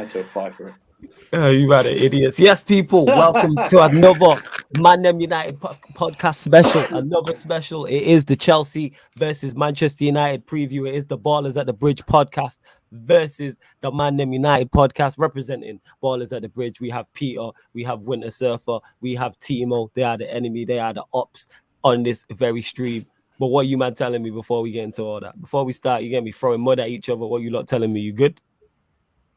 I had to apply for it. Oh, you rather idiots. Yes, people, welcome to another Mandem United podcast special. Another special. It is the Chelsea versus Manchester United preview. It is the Ballers at the Bridge podcast versus the Mandem United podcast. Representing Ballers at the Bridge, we have Peter, we have Winter Surfer, we have Timo. They are the enemy, they are the ops on this very stream. But what you man telling me before we get into all that? Before we start, you get me throwing mud at each other. What you lot telling me? You good?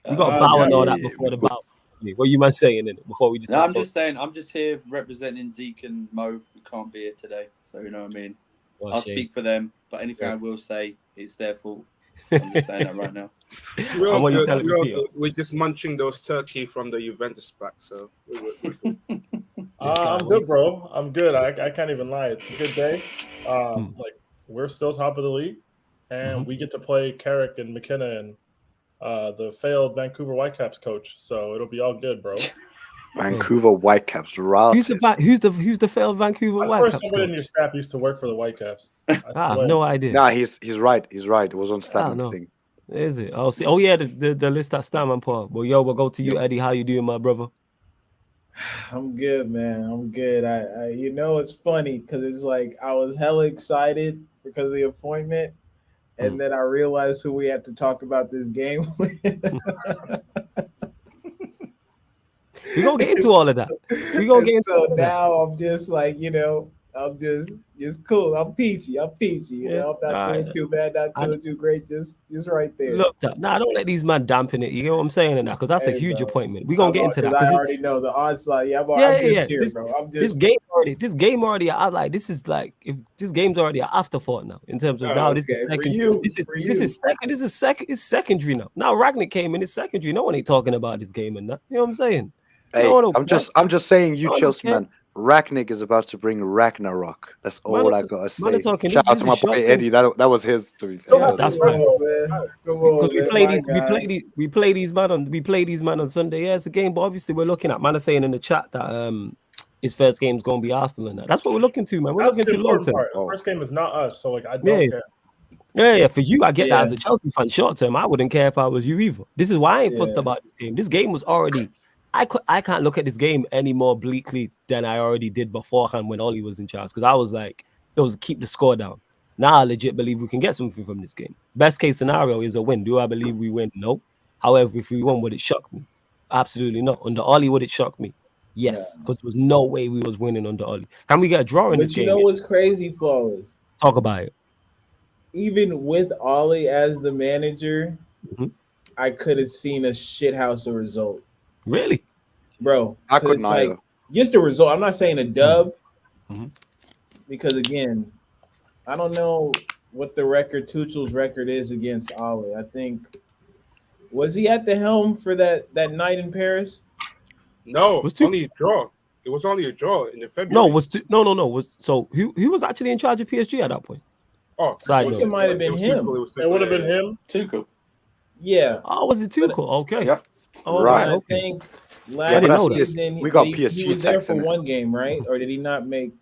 We got a bow and all that before the bow. What you man saying in it before we just? No, I'm just saying. I'm just here representing Zeke and Mo, who can't be here today. So you know what I mean. I'll speak for them, but anything I will say, it's their fault. I'm just saying that right now. We're just munching those turkey from the Juventus pack, so we're good. I'm good, bro. I'm good. I can't even lie. It's a good day. Like we're still top of the league, and we get to play Carrick and McKenna and the failed Vancouver Whitecaps coach. So it'll be all good, bro. Vancouver Whitecaps, right? Who's the failed Vancouver Whitecaps? Somebody in your staff used to work for the Whitecaps. I have no idea. Nah, he's right. He's right. It was on Stanman's thing. Is it? Oh, see. Oh yeah, the list that Stanman put. Well, we'll go to you, Eddie. How you doing, my brother? I'm good, man. I'm good. I you know, it's funny because it's like I was hella excited because of the appointment, and then I realized who we have to talk about this game with. We're gonna get into all of that. We're gonna get into so now I'm just like, you know, I'm just cool. I'm peachy. You know, I'm not doing too bad, not doing too great, just right there. Look, nah, don't let these man dampen it. You know what I'm saying? And that because that's a huge appointment. We're gonna get into that. I already know the onslaught. I'm just here, bro. I'm just this game already. I like this is like if this game's already an afterthought now in terms of now this is second. This is secondary now. Now Ragnick came in. It's secondary. No one ain't talking about this game and that. You know what I'm saying? Hey, I'm just saying, you Chelsea man. Ragnick is about to bring Ragnarok. That's all I gotta say. Shout out to my boy Eddie. That was his to be fair. That's right. Because we play these man on Sunday. Yeah, it's a game, but obviously we're looking at man are saying in the chat that his first game's gonna be Arsenal and that. That's what we're looking to, man. We're looking to long term. First game is not us, so like I don't care. Yeah, for you, I get that as a Chelsea fan. Short term, I wouldn't care if I was you either. This is why I ain't fussed about this game. This game was already. I can't look at this game any more bleakly than I already did beforehand when Ollie was in charge because I was like, it was keep the score down. Now I legit believe we can get something from this game. Best case scenario is a win. Do I believe we win? No. However, if we won, would it shock me? Absolutely not. Under Ollie, would it shock me? Yes, because there was no way we was winning under Ollie. Can we get a draw in this game? But you know what's crazy, Flawless? Talk about it. Even with Ollie as the manager, I could have seen a shithouse of result. Really? Bro, I couldn't either. Like, just the result. I'm not saying a dub because, again, I don't know what the record, Tuchel's record is against Ollie. I think, was he at the helm for that night in Paris? No, it was only a draw. It was only a draw in February. No. So who was actually in charge of PSG at that point? Oh, it might have been him. It would have been him. Tuchel. Yeah. Oh, was it Tuchel? Okay. Yep. Oh, right. I think last season we got he PSG was there for one game, right? Or did he not make?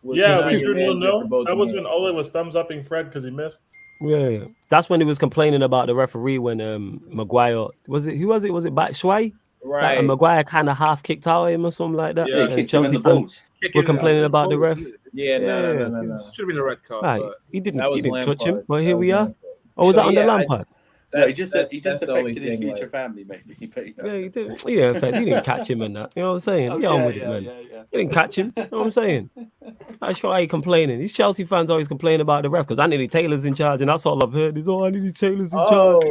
That was when Ole was thumbs upping Fred because he missed. Yeah. That's when he was complaining about the referee when Maguire was it? Who was it? Was it Batshuayi? Right. And Maguire kind of half kicked out him or something like that. Yeah, and Chelsea fans were complaining about the ref. Yeah, no. Should have been a red card. Right. But He didn't touch him, Lampard. but here we are. Oh, was that under Lampard? No, he just affected his future family, maybe. But, Yeah, he did. Yeah, in fact, he didn't catch him in that. You know what I'm saying? Get on with it, man. He didn't catch him. You know what I'm saying? That's why he complaining. These Chelsea fans always complain about the ref because Anthony Taylor's in charge, and that's all I've heard is, Anthony Taylor's in charge.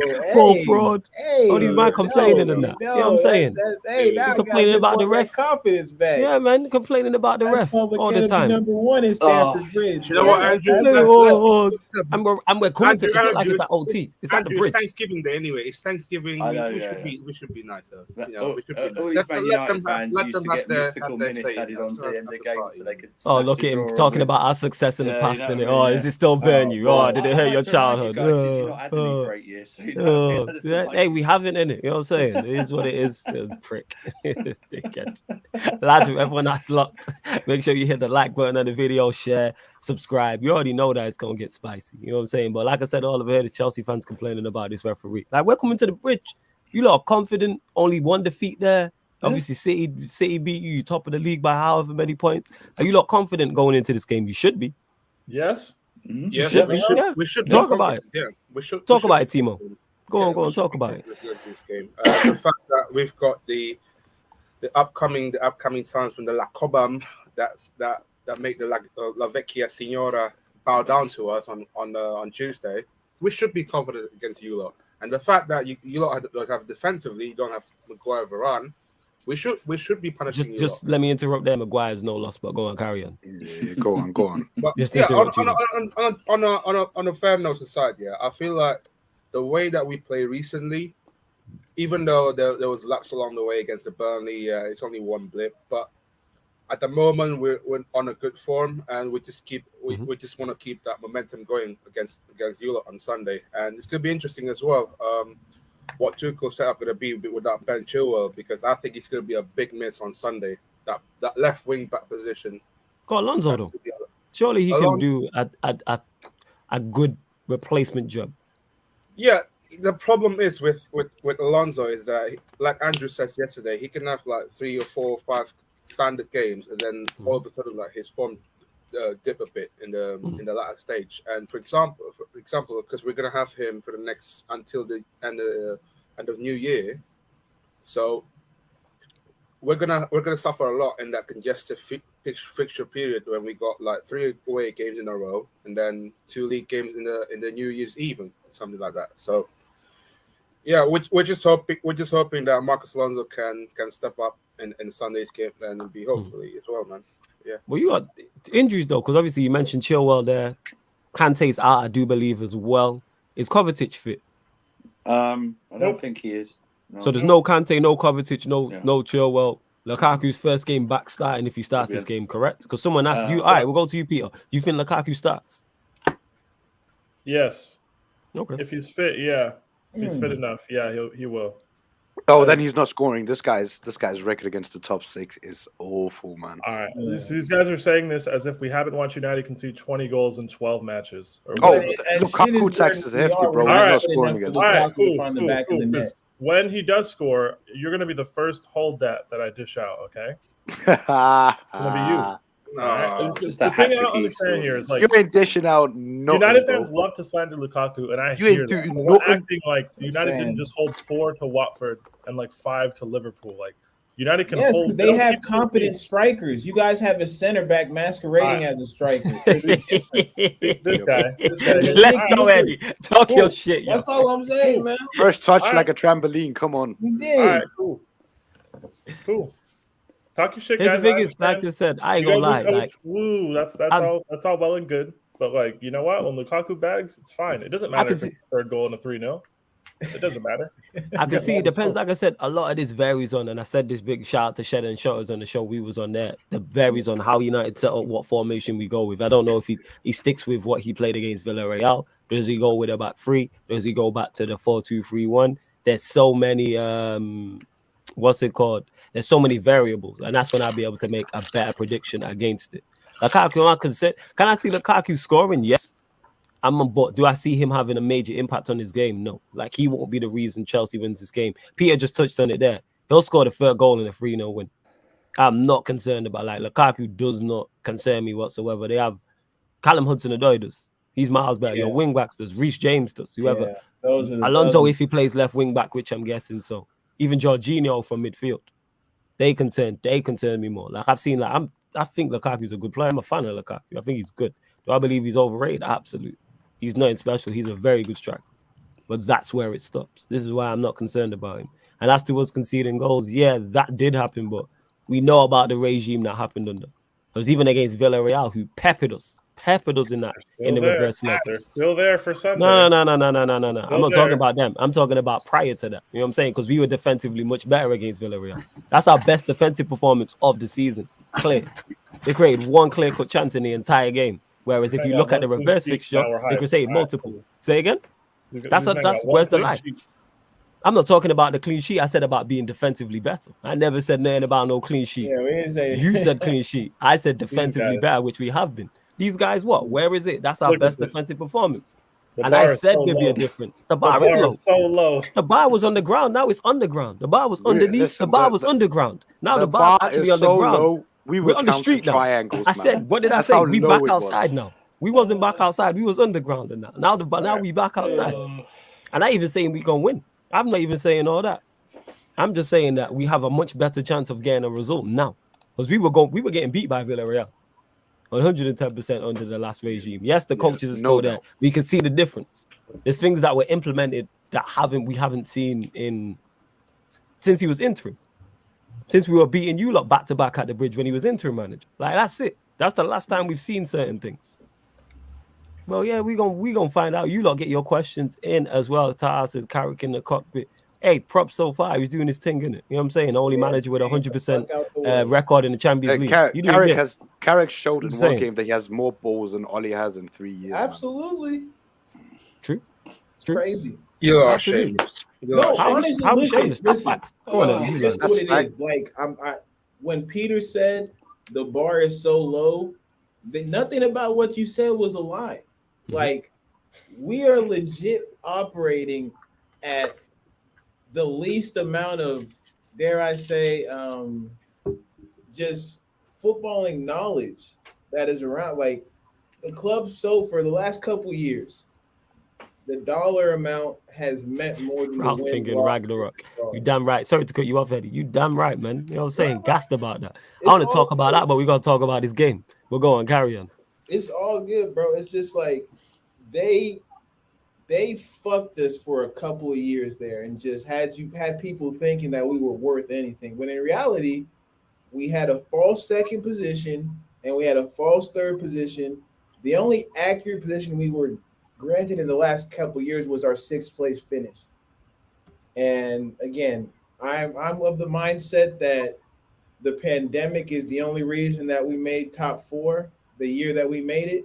Fraud. All these man complaining and that. You know what I'm saying? Now complaining about the ref. Confidence back. Yeah, man, complaining about the ref all the time. Number one in Stamford Bridge. You know what, Andrew? I'm coming to. It's not like it's at OT. It's at the bridge. Thanksgiving Day anyway. It's Thanksgiving. We should be nice. All these Man United fans used to get mystical minutes added on to the end of the game so they could. Oh, look at him talking about our success in the past, and is it still burn you? Oh, did it hurt your childhood? You're not adding me for 8 years. So hey, we haven't in it. You know what I'm saying? It is what it is. Prick, dickhead. Lads, everyone that's locked, make sure you hit the like button on the video, share, subscribe. You already know that it's gonna get spicy. You know what I'm saying? But like I said, all I've heard is Chelsea fans complaining about this referee. Like, we're coming to the bridge. You lot are confident. Only one defeat there. Obviously, City beat you top of the league by however many points. Are you lot confident going into this game? You should be. Yes. Yes, we should talk about it. Yeah, we should talk about it, Timo. Go on, talk about it. This game. The fact that we've got the upcoming times from the La Cobham that make the La Vecchia Signora bow down to us on Tuesday. We should be confident against you lot. And the fact that you lot have defensively, you don't have Maguire, Varane. We should be punishing. Just let me interrupt there. Maguire's no loss, but go on, carry on. Yeah, go on. But on a fair note aside, I feel like the way that we play recently, even though there was laps along the way against the Burnley, it's only one blip. But at the moment, we're on a good form, and we just want to keep that momentum going against you lot on Sunday, and it's going to be interesting as well. What Tuchel's setup going to be without Ben Chilwell, because I think it's going to be a big miss on Sunday. That left wing back position. Got Alonso though. Surely he can do a good replacement job. Yeah, the problem is with Alonso is that, like Andrew says yesterday, he can have like 3 or 4 or 5 standard games, and then all of a sudden, like, his form dip a bit in the latter stage. And for example, because we're gonna have him for the next until the end of New Year, so we're gonna suffer a lot in that congested fixture period when we got like 3 away games in a row and then 2 league games in the New Year's Eve, something like that. So yeah, we're just hoping that Marcus Alonso can step up in Sunday's game and be hopefully as well, man. Yeah. Well, you got injuries though, because obviously you mentioned Chilwell there. Kante's out, I do believe, as well. Is Kovacic fit? I don't think he is. No. So there's no Kante, no Kovacic, no Chilwell. Lukaku's first game back starting if he starts this game, correct? Because someone asked you. All right, we'll go to you, Peter. Do you think Lukaku starts? Yes. Okay. If he's fit, yeah. If he's fit enough, yeah, he will. Oh, then he's not scoring. This guy's record against the top 6 is awful, man. All right, these guys are saying this as if we haven't watched United concede 20 goals in 12 matches. Lukaku tax is hefty, bro. All not scoring against. All right, cool. When he does score, you're gonna be the first hold that I dish out. Okay, it's gonna be you. No, the thing I don't understand here is, like, you ain't dishing out. United fans love to slander Lukaku, and I hear that. We're acting like United didn't just hold 4 to Watford and like 5 to Liverpool. Like, United can hold. Because they have competent strikers. You guys have a center back masquerading as a striker. This guy. Let's go, Eddie. Talk your shit. That's all I'm saying, man. First touch like a trampoline. Come on. He did. All right, cool. Talk your shit, guys. The thing is, like I said, I ain't gonna lie. Like, woo, that's all well and good. But, like, you know what? When Lukaku bags, it's fine. It doesn't matter if it's a third goal and a 3-0. It doesn't matter. I can see it depends. Like I said, a lot of this varies on, and I said this big shout out to Shed and Shutters on the show we was on there. That varies on how United set up, what formation we go with. I don't know if he sticks with what he played against Villarreal. Does he go with a back 3? Does he go back to the 4-2-3-1? There's so many what's it called? There's so many variables, and that's when I'll be able to make a better prediction against it. Lukaku, can I see Lukaku scoring? Yes. But do I see him having a major impact on his game? No. Like, he won't be the reason Chelsea wins this game. Peter just touched on it there. He'll score the 3rd goal in a 3-0 win. I'm not concerned about, like, Lukaku does not concern me whatsoever. They have Callum Hudson-Odoi does. He's miles better. Your wing backs does. Reece James does. Whoever. Alonso, if he plays left wing back, which I'm guessing so. Even Jorginho from midfield. They concern me more. Like, I've seen, like, I think Lukaku's a good player. I'm a fan of Lukaku. I think he's good. Do I believe he's overrated? Absolutely. He's nothing special. He's a very good striker. But that's where it stops. This is why I'm not concerned about him. And as to us conceding goals, yeah, that did happen, but we know about the regime that happened under. Because even against Villarreal, who peppered us in the reverse leg. They're still there for Sunday. No. I'm not talking about them. I'm talking about prior to that. You know what I'm saying? Because we were defensively much better against Villarreal. That's our best defensive performance of the season. Clear. They created one clear-cut chance in the entire game. Whereas if you look at the reverse fixture, they could say multiple. Say again? That's where's the lie? I'm not talking about the clean sheet. I said about being defensively better. I never said nothing about no clean sheet. You said clean sheet. I said defensively better, which we have been. These guys, what? Where is it? That's our best defensive performance. And I said there'd be a difference. The bar is low. So low. The bar was on the ground. Now it's underground. The bar was underneath. The bar was underground. Now the bar's actually on the ground. We're on the street now. Triangles, I said, what did I say? We back outside now. We wasn't back outside. We was underground and now we back outside. And I even saying we gonna win. I'm not even saying all that. I'm just saying that we have a much better chance of getting a result now. Because we were getting beat by Villarreal 110% under the last regime. Yes, the coaches are still there. We can see the difference. There's things that were implemented that we haven't seen since he was interim. Since we were beating you lot back to back at the bridge when he was interim manager. Like, that's it. That's the last time we've seen certain things. Well, yeah, we gonna find out. You lot get your questions in as well. Taha says Carrick in the cockpit. Hey, props so far. He's doing his thing, innit? You know what I'm saying? The only manager with 100% record in the Champions League. Carrick showed in one game that he has more balls than Oli has in 3 years. Absolutely. True. It's crazy. You are shameless. How shameless? That's facts. Go on. Just what it is. Like when Peter said the bar is so low, nothing about what you said was a lie. Mm-hmm. Like, we are legit operating at the least amount of, dare I say, just footballing knowledge that is around. Like, the club, so for the last couple years, the dollar amount has meant more than Ralph thinking Ragnarok. You damn right. Sorry to cut you off, Eddie. You damn right, man. You know what I'm saying? Gassed about that. I want to talk about that, but we got to talk about this game. We'll go on. Carry on. It's all good, bro. It's just like they fucked us for a couple of years there and just had people thinking that we were worth anything. When in reality, we had a false second position and we had a false third position. The only accurate position we were granted in the last couple of years was our 6th place finish. And again, I'm of the mindset that the pandemic is the only reason that we made top 4 the year that we made it,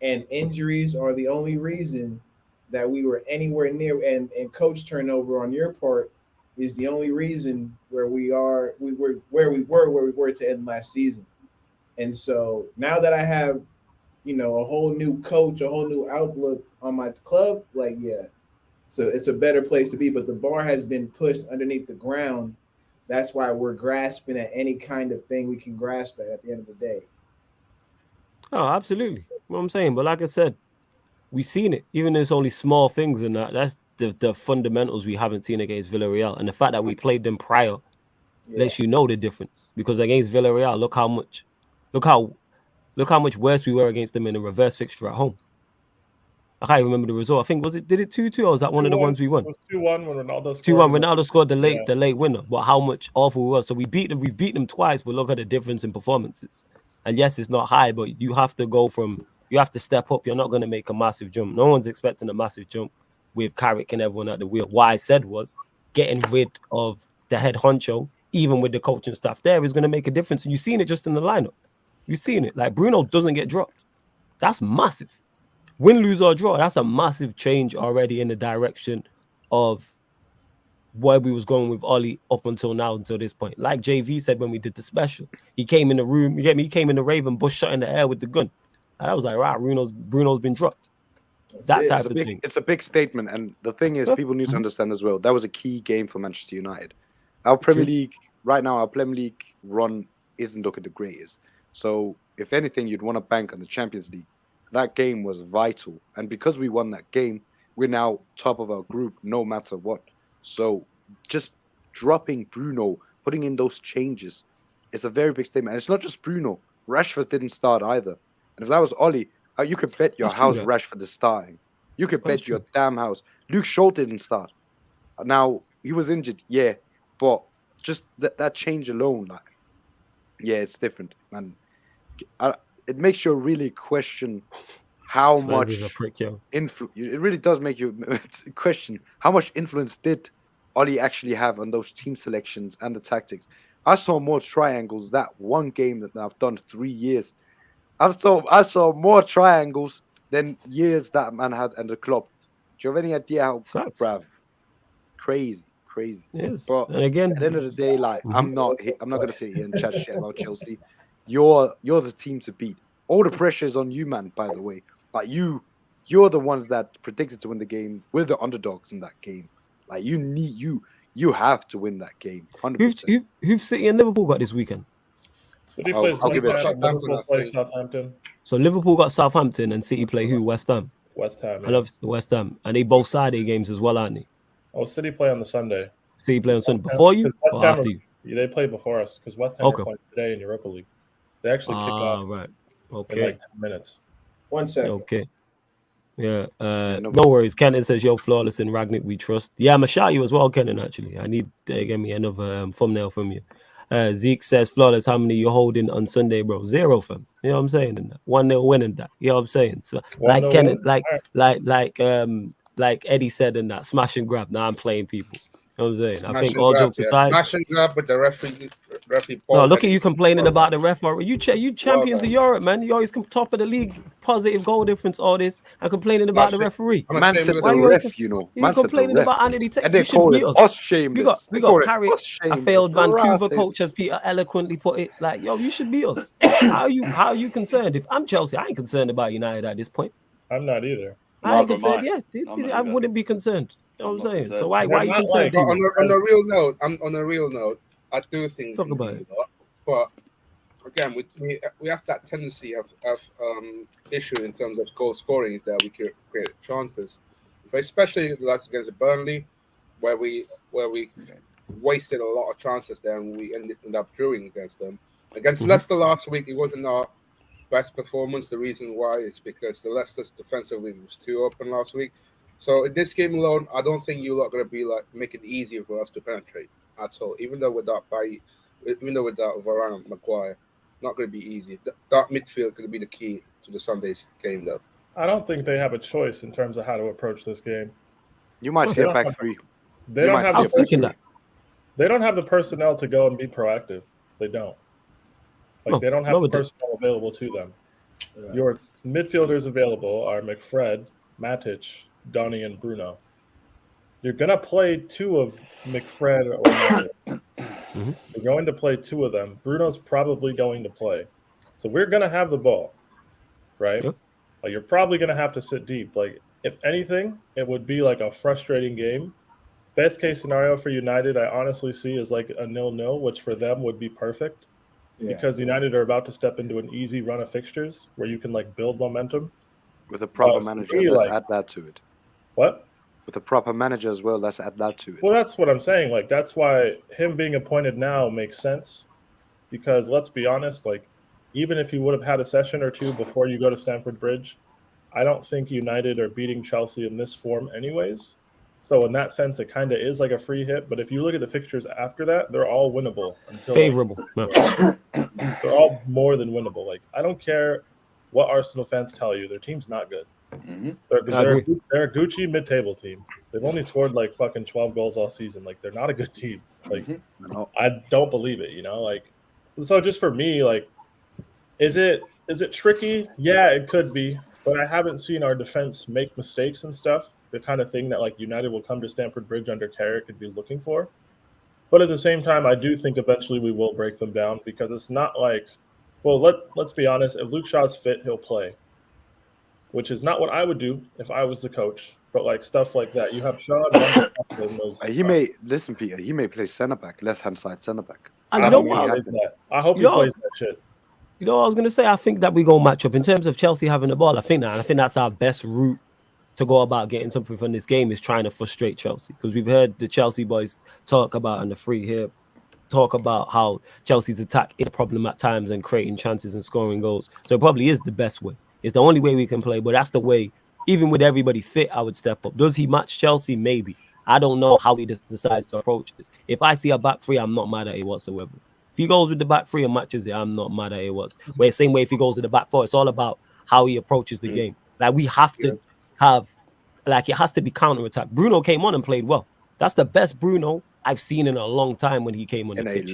and injuries are the only reason that we were anywhere near, and coach turnover on your part is the only reason where we were to end last season. And so now that I have, a whole new coach, a whole new outlook on my club, like, yeah, so it's a better place to be. But the bar has been pushed underneath the ground. That's why we're grasping at any kind of thing we can grasp at the end of the day. Oh, absolutely. What I'm saying, but like I said, we've seen it. Even if it's only small things in that. That's the fundamentals we haven't seen against Villarreal, and the fact that we played them prior lets you know the difference. Because against Villarreal, look how much worse we were against them in a reverse fixture at home. I can't remember the result. I think did it 2-2 or was that one of the ones we won? It was 2-1 when Ronaldo scored. 2-1. Ronaldo scored the late winner. But how much awful we were. So we beat them twice, but look at the difference in performances. And yes, it's not high, but you have to step up. You're not going to make a massive jump. No one's expecting a massive jump with Carrick and everyone at the wheel. What I said was getting rid of the head honcho, even with the coaching staff there, is going to make a difference. And you've seen it just in the lineup. You've seen it. Like, Bruno doesn't get dropped. That's massive. Win, lose, or draw, that's a massive change already in the direction of where we was going with Oli up until now, until this point. Like JV said when we did the special, he came in the room, you get me? He came in the Raven bush shot in the air with the gun. And I was like, right, Bruno's been dropped. That type of thing. It's a big statement. And the thing is, people need to understand as well, that was a key game for Manchester United. Our Premier League run isn't looking the greatest. So if anything, you'd want to bank on the Champions League. That game was vital. And because we won that game, we're now top of our group no matter what. So just dropping Bruno, putting in those changes, it's a very big statement. And it's not just Bruno. Rashford didn't start either. And if that was Oli, you could bet your house Rashford is starting. You could bet your damn house. Luke Shaw didn't start. Now, he was injured, yeah. But just that change alone, it's different, man. It makes you really question how much influence. It really does make you question how much influence did Oli actually have on those team selections and the tactics. I saw more triangles that one game that I've done 3 years. I saw more triangles than years that man had in the club. Do you have any idea how Brav? Crazy. Yes. But and again, at the end of the day, I'm not going to sit here and chat shit about Chelsea. You're the team to beat. All the pressure is on you, man. By the way, you're the ones that predicted to win the game. We're the underdogs in that game. Like you have to win that game. 100%. Who've City and Liverpool got this weekend? City plays I'll give it West a Ham. shot. Liverpool plays Southampton. So Liverpool got Southampton and City play who? West Ham. West Ham. I love West Ham, and they both Saturday games as well, aren't they? Oh, City play on the Sunday. City play on Sunday before you West or Ham after you? They play before us because West Ham are playing today in Europa League. They actually kick off right. in Okay. like 10 minutes. 1 second. Okay. Yeah. No worries. Kenan says, "Yo, flawless and Ragnick, we trust." Yeah, I'm gonna shout you as well, Kenan. Actually, I need to get me another thumbnail from you. Zeke says, "Flawless, how many you holding on Sunday, bro? 0, fam. You know what I'm saying? And 1-0 winning that. You know what I'm saying? So, like Kenan, like Eddie said in that smash and grab. Now I'm playing people. You know what I'm saying? I think all jokes aside, smash and grab with the referee. No, look at you complaining about the ref. You champions of Europe, man. You always come top of the league, positive goal difference, all this, and complaining about the referee. Man said the ref, you know. You complaining about Anthony Taylor. And they call it us shameless. We got Carrick, a failed Vancouver coach, as Peter eloquently put it. Like, yo, you should be us. How are you concerned? If I'm Chelsea, I ain't concerned about United at this point. I'm not either. I ain't concerned. Yeah, I wouldn't be concerned. You know what I'm saying? So why are you concerned? On a real note, I do think talk about it. But again, we have that tendency of issue in terms of goal scoring is that we create chances, but especially like against Burnley, where we wasted a lot of chances there and we ended up drawing against them. Against Leicester last week, it wasn't our best performance. The reason why is because the Leicester's defensively was too open last week. So in this game alone, I don't think you're not going to be like make it easier for us to penetrate at all. Even though without Varane and Maguire, not going to be easy. That midfield going to be the key to the Sunday's game, though. I don't think they have a choice in terms of how to approach this game. You might see a back three. They don't have the personnel to go and be proactive. They don't. They don't have the personnel available to them. Yeah. Your midfielders available are McFred, Matic, Donny, and Bruno. You're going to play 2 of McFred or Matic. You're going to play 2 of them. Bruno's probably going to play. So we're going to have the ball, right? Yep. You're probably going to have to sit deep. If anything, it would be like a frustrating game. Best case scenario for United, I honestly see is like a 0-0, which for them would be perfect. Yeah. Because United are about to step into an easy run of fixtures where you can build momentum. With a proper manager, let's add that to it. What? With a proper manager as well, let's add that to it. Well, that's what I'm saying. That's why him being appointed now makes sense. Because let's be honest, even if he would have had a session or 2 before you go to Stamford Bridge, I don't think United are beating Chelsea in this form anyways. So in that sense, it kind of is like a free hit. But if you look at the fixtures after that, they're all winnable. Favorable. They're all more than winnable. I don't care what Arsenal fans tell you. Their team's not good. They're a Gucci mid-table team. They've only scored fucking 12 goals all season. They're not a good team. I don't believe it, So just for me, is it tricky? Yeah, it could be. But I haven't seen our defense make mistakes and stuff. The kind of thing that United will come to Stamford Bridge under Carrick and be looking for. But at the same time, I do think eventually we will break them down because it's not let's be honest. If Luke Shaw's fit, he'll play, which is not what I would do if I was the coach. But stuff like that, you have Shaw. Peter. He may play centre back, left-hand side centre back. I hope he plays that shit. You know what I was going to say? I think that we go match up in terms of Chelsea having the ball. I think that's our best route to go about getting something from this game is trying to frustrate Chelsea, because we've heard the Chelsea boys talk about on the free here, talk about how Chelsea's attack is a problem at times and creating chances and scoring goals. So it probably is the best way. It's the only way we can play, but that's the way. Even with everybody fit, I would step up. Does he match Chelsea? Maybe. I don't know how he decides to approach this. If I see a back three, I'm not mad at it whatsoever. If he goes with the back three and matches it, I'm not mad at it whatsoever. Same way if he goes with the back four, it's all about how he approaches the game. We have to have, it has to be counter-attack. Bruno came on and played well. That's the best Bruno I've seen in a long time when he came on the pitch.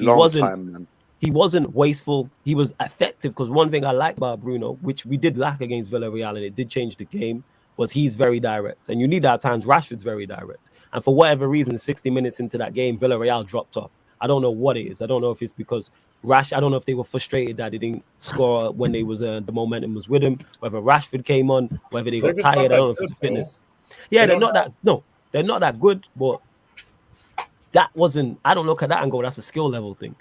He wasn't wasteful. He was effective, because one thing I liked about Bruno, which we did lack against Villarreal, and it did change the game, was he's very direct. And you need at times Rashford's very direct. And for whatever reason, 60 minutes into that game, Villarreal dropped off. I don't know what it is. I don't know if it's because I don't know if they were frustrated that they didn't score when they was the momentum was with him. Whether Rashford came on, whether they got tired. I don't know if it's a fitness. Yeah, they're not that good, but that wasn't. I don't look at that and go, that's a skill level thing.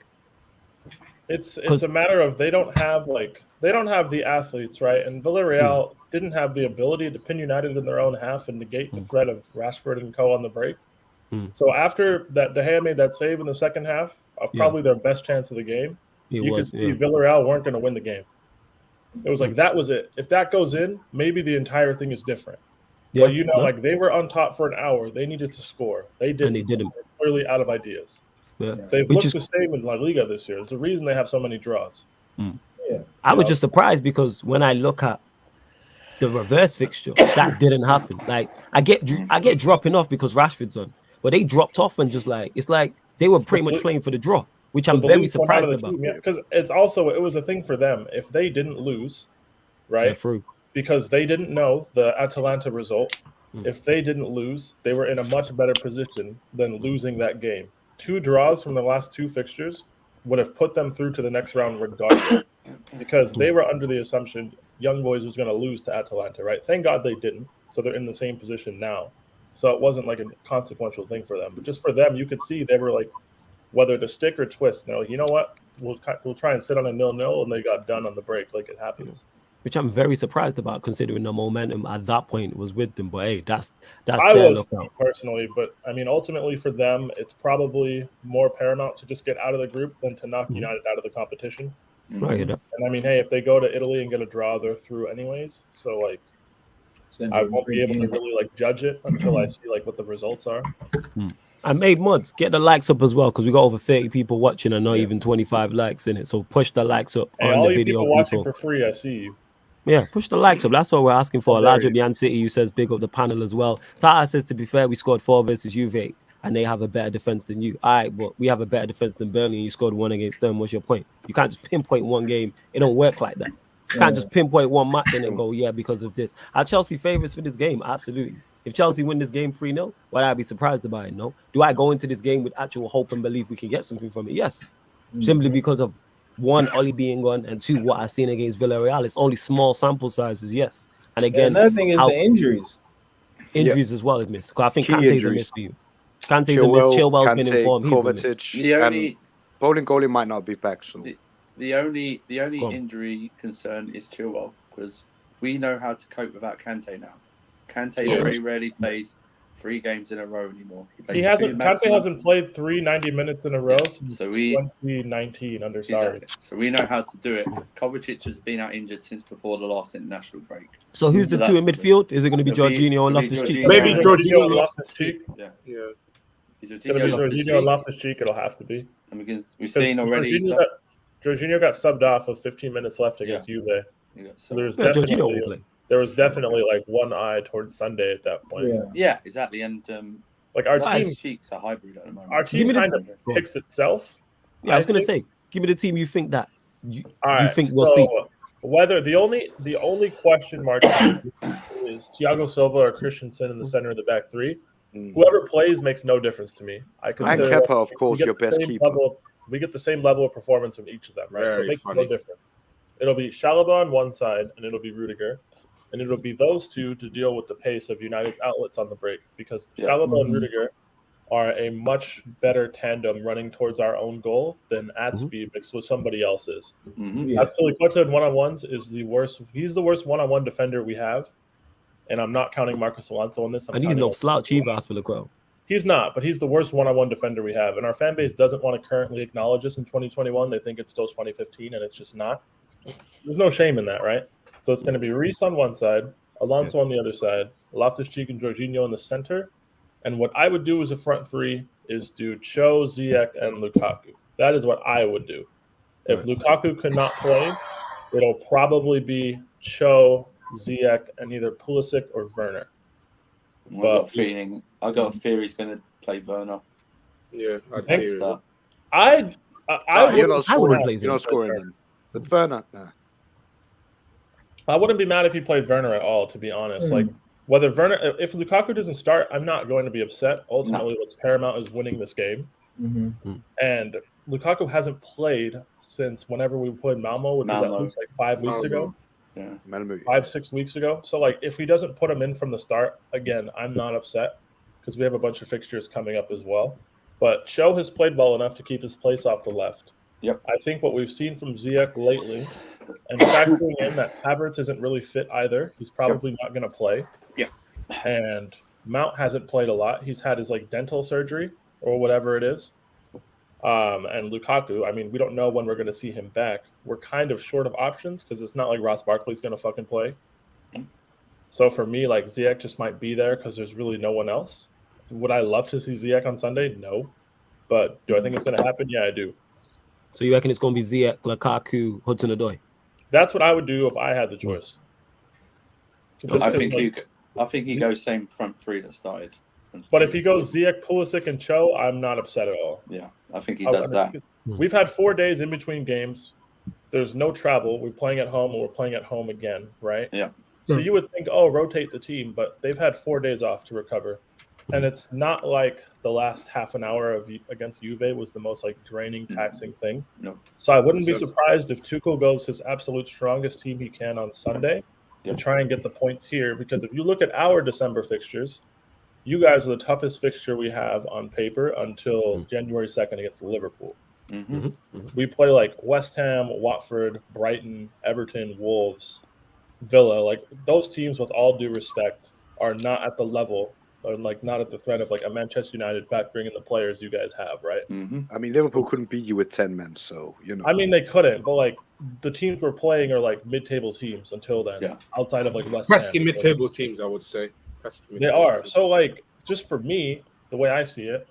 It's a matter of they don't have the athletes, right? And Villarreal didn't have the ability to pin United in their own half and negate the threat of Rashford and co on the break. So after that, De Gea made that save in the second half, probably their best chance of the game. You could see Villarreal weren't going to win the game. It was like that was it. If that goes in, maybe the entire thing is different. But like they were on top for an hour. They needed to score. They didn't. And they didn't. They're clearly out of ideas. Yeah. They've looked the same in La Liga this year. There's a reason they have so many draws. Yeah. I was just surprised because when I look at the reverse fixture, that didn't happen. Like I get dropping off because Rashford's on, but they dropped off and just like it's like they were pretty much playing for the draw, which I'm very surprised about. Because it was a thing for them. If they didn't lose, right? Because they didn't know the Atalanta result. If they didn't lose, they were in a much better position than losing that game. 2 draws from the last 2 fixtures would have put them through to the next round regardless, because they were under the assumption Young Boys was going to lose to Atalanta, right? Thank God they didn't, so they're in the same position now. So it wasn't like a consequential thing for them. But just for them, you could see they were like, whether to stick or twist. They're like, you know what? We'll try and sit on a 0-0, and they got done on the break like it happens. Which I'm very surprised about, considering the momentum at that point was with them. But hey, that's I was personally, but I mean, ultimately for them, it's probably more paramount to just get out of the group than to knock United out of the competition. Right. And I mean, hey, if they go to Italy and get a draw, they're through anyways. So like, I won't be able to really like judge it until I see like what the results are. I made mods. Get the likes up as well, because we got over 30 people watching and not even 25 likes in it. So push the likes up on the video. People watching for free, I see you. Yeah, push the likes up. That's what we're asking for. Elijah Yan City, who says big up the panel as well. Tata says, to be fair, we scored 4 versus Juve, and they have a better defense than you. All right, but we have a better defense than Burnley, and you scored 1 against them. What's your point? You can't just pinpoint one game. It don't work like that. You can't just pinpoint one match and then go, yeah, because of this. Are Chelsea favourites for this game? Absolutely. If Chelsea win this game 3-0, would I be surprised about it? No. Do I go into this game with actual hope and belief we can get something from it? Yes. Simply because of 1, Oli being gone, and 2, what I've seen against Villarreal. It's only small sample sizes, yes. And again, another thing is the injuries. Injuries as well, is missed. Because I think Kante's a miss for you. Kante's a miss. Chilwell's been informed. He's a miss. The only bowling goalie might not be back soon. The only injury concern is Chilwell, because we know how to cope without Kante now. Kante very rarely plays 3 games in a row anymore. Kante hasn't played 3 90 minutes in a row since 2019 under Sarri. Exactly. So we know how to do it. Kovacic has been out injured since before the last international break. So who's the 2 in midfield? Is it going to be Jorginho and Loftus-Cheek? Maybe Jorginho and Loftus-Cheek. Yeah. It's going to be Jorginho and Loftus-Cheek. It'll have to be. And because we've seen already. Jorginho got subbed off with 15 minutes left against Juve. So there was definitely like one eye towards Sunday at that point. Yeah, exactly. And like our team, Cheeks are hybrid at the moment. Our team kind of picks itself. Yeah, I was going to say, give me the team you think that you think we'll see. Whether the only question mark is Thiago Silva or Christensen in the center of the back 3. Whoever plays makes no difference to me. I consider Kepa, of course, your best keeper. We get the same level of performance from each of them, right? So it makes no difference. It'll be Chalobah on one side, and it'll be Rudiger. And it'll be those 2 to deal with the pace of United's outlets on the break, because Chalobah and Rudiger are a much better tandem running towards our own goal than Atsby mixed with somebody else's. Azpilicueta in one-on-ones is the worst. He's the worst one-on-one defender we have, and I'm not counting Marcos Alonso on this. And he's no slouch either, Azpilicueta. He's not, but he's the worst one-on-one defender we have, and our fan base doesn't want to currently acknowledge this in 2021. They think it's still 2015, and it's just not. There's no shame in that, right? So it's going to be Reece on one side, Alonso on the other side, Loftus-Cheek and Jorginho in the center. And what I would do as a front 3 is do Cho, Ziyech, and Lukaku. That is what I would do. If Lukaku could not play, it'll probably be Cho, Ziyech, and either Pulisic or Werner. I got a fear he's going to play Werner. Yeah, I'd fear that. You're not scoring him. But Werner, nah. I wouldn't be mad if he played Werner at all, to be honest. Like, whether Werner, if Lukaku doesn't start, I'm not going to be upset. Ultimately, what's paramount is winning this game. And Lukaku hasn't played since whenever we played Malmo, which was at least like 5 weeks ago. Yeah. 5-6 weeks ago. So like if he doesn't put him in from the start, again, I'm not upset because we have a bunch of fixtures coming up as well. But Cho has played well enough to keep his place off the left. Yep. I think what we've seen from Ziyech lately, and factoring in that Havertz isn't really fit either, he's probably not going to play. Yeah. And Mount hasn't played a lot. He's had his like dental surgery or whatever it is. And Lukaku, I mean, we don't know when we're going to see him back. We're kind of short of options because it's not like Ross Barkley's going to fucking play. So for me, like Ziyech just might be there because there's really no one else. Would I love to see Ziyech on Sunday? No. But do I think it's going to happen? Yeah, I do. So you reckon it's going to be Ziyech, Lukaku, Hudson-Odoi? That's what I would do if I had the choice. I think he goes same front three that started. But if he goes Ziyech, Pulisic, and Cho, I'm not upset at all. Yeah, I think he does that. We've had 4 days in between games. There's no travel. We're playing at home, and we're playing at home again, right? Yeah. So you would think, oh, rotate the team, but they've had 4 days off to recover. And it's not like the last half an hour against Juve was the most like draining, taxing thing. No. So I wouldn't be surprised if Tuchel goes his absolute strongest team he can on Sunday to try and get the points here. Because if you look at our December fixtures, you guys are the toughest fixture we have on paper until January 2nd against Liverpool. We play like West Ham, Watford, Brighton, Everton, Wolves, Villa. Like those teams, with all due respect, are not at the level or like not at the threat of like a Manchester United factoring in the players you guys have, right? I mean, Liverpool couldn't beat you with 10 men, so you know. I mean, they couldn't, but like the teams we're playing are like mid-table teams until then. Outside of like West Ham, pesky mid-table teams, I would say. They are. So like, just for me, the way I see it,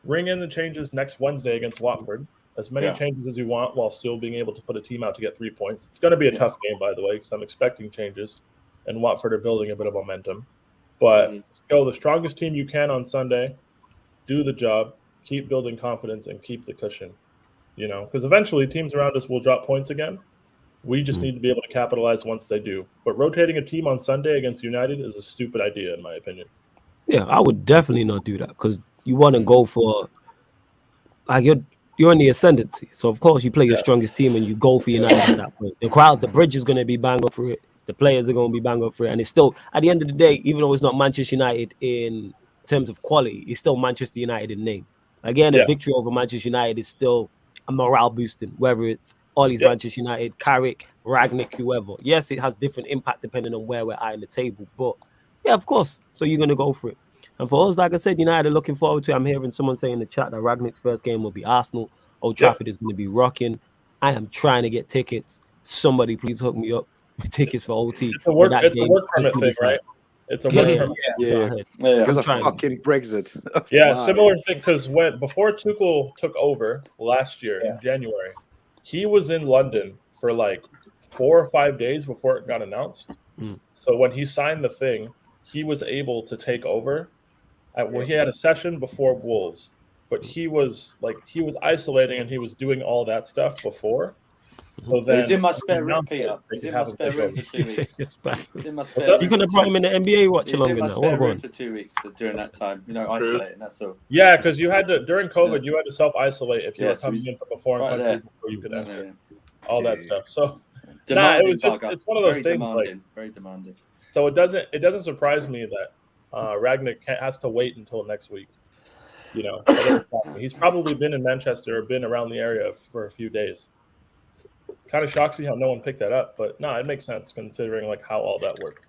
ring in the changes next Wednesday against Watford. As many changes as you want while still being able to put a team out to get 3 points. It's going to be a tough game, by the way, because I'm expecting changes, and Watford are building a bit of momentum. But go the strongest team you can on Sunday, do the job, keep building confidence, and keep the cushion. You know, because eventually teams around us will drop points again. We just need to be able to capitalize once they do. But rotating a team on Sunday against United is a stupid idea, in my opinion. Yeah, I would definitely not do that because you want to go for like you're in the ascendancy. So of course you play your strongest team and you go for United at that point. The crowd, the bridge is going to be banged up for it. The players are going to be banged up for it. And it's still, at the end of the day, even though it's not Manchester United in terms of quality, it's still Manchester United in name. Again, a victory over Manchester United is still a morale boosting, whether it's Ollie's Manchester United, Carrick, Ragnick, whoever. Yes, it has different impact depending on where we're at in the table. But yeah, of course. So you're going to go for it. And for us, like I said, United are looking forward to it. I'm hearing someone say in the chat that Ragnick's first game will be Arsenal. Old Trafford is going to be rocking. I am trying to get tickets. Somebody please hook me up with tickets for OT. It's a work permit thing, right? It's a work permit. Because of fucking Brexit. Similar thing. Because before Tuchel took over last year in January, he was in London for like 4 or 5 days before it got announced. So when he signed the thing, he was able to take over. He had a session before Wolves, but he was isolating and he was doing all that stuff before. So then he's in my spare room, Peter. He's in my spare room for 2 weeks. He's in my spare room. You could have brought him in the NBA watch longer now. He's in my spare room for 2 weeks during that time. You know, isolating. That's all. Yeah, because you had to during COVID, you had to self-isolate if you were coming in from a foreign country before you could enter. All that stuff. So it's one of those things. Very demanding. So it doesn't surprise me that Ragnick has to wait until next week. You know, he's probably been in Manchester or been around the area for a few days. Kind of shocks me how no one picked that up, but no, it makes sense considering like how all that worked.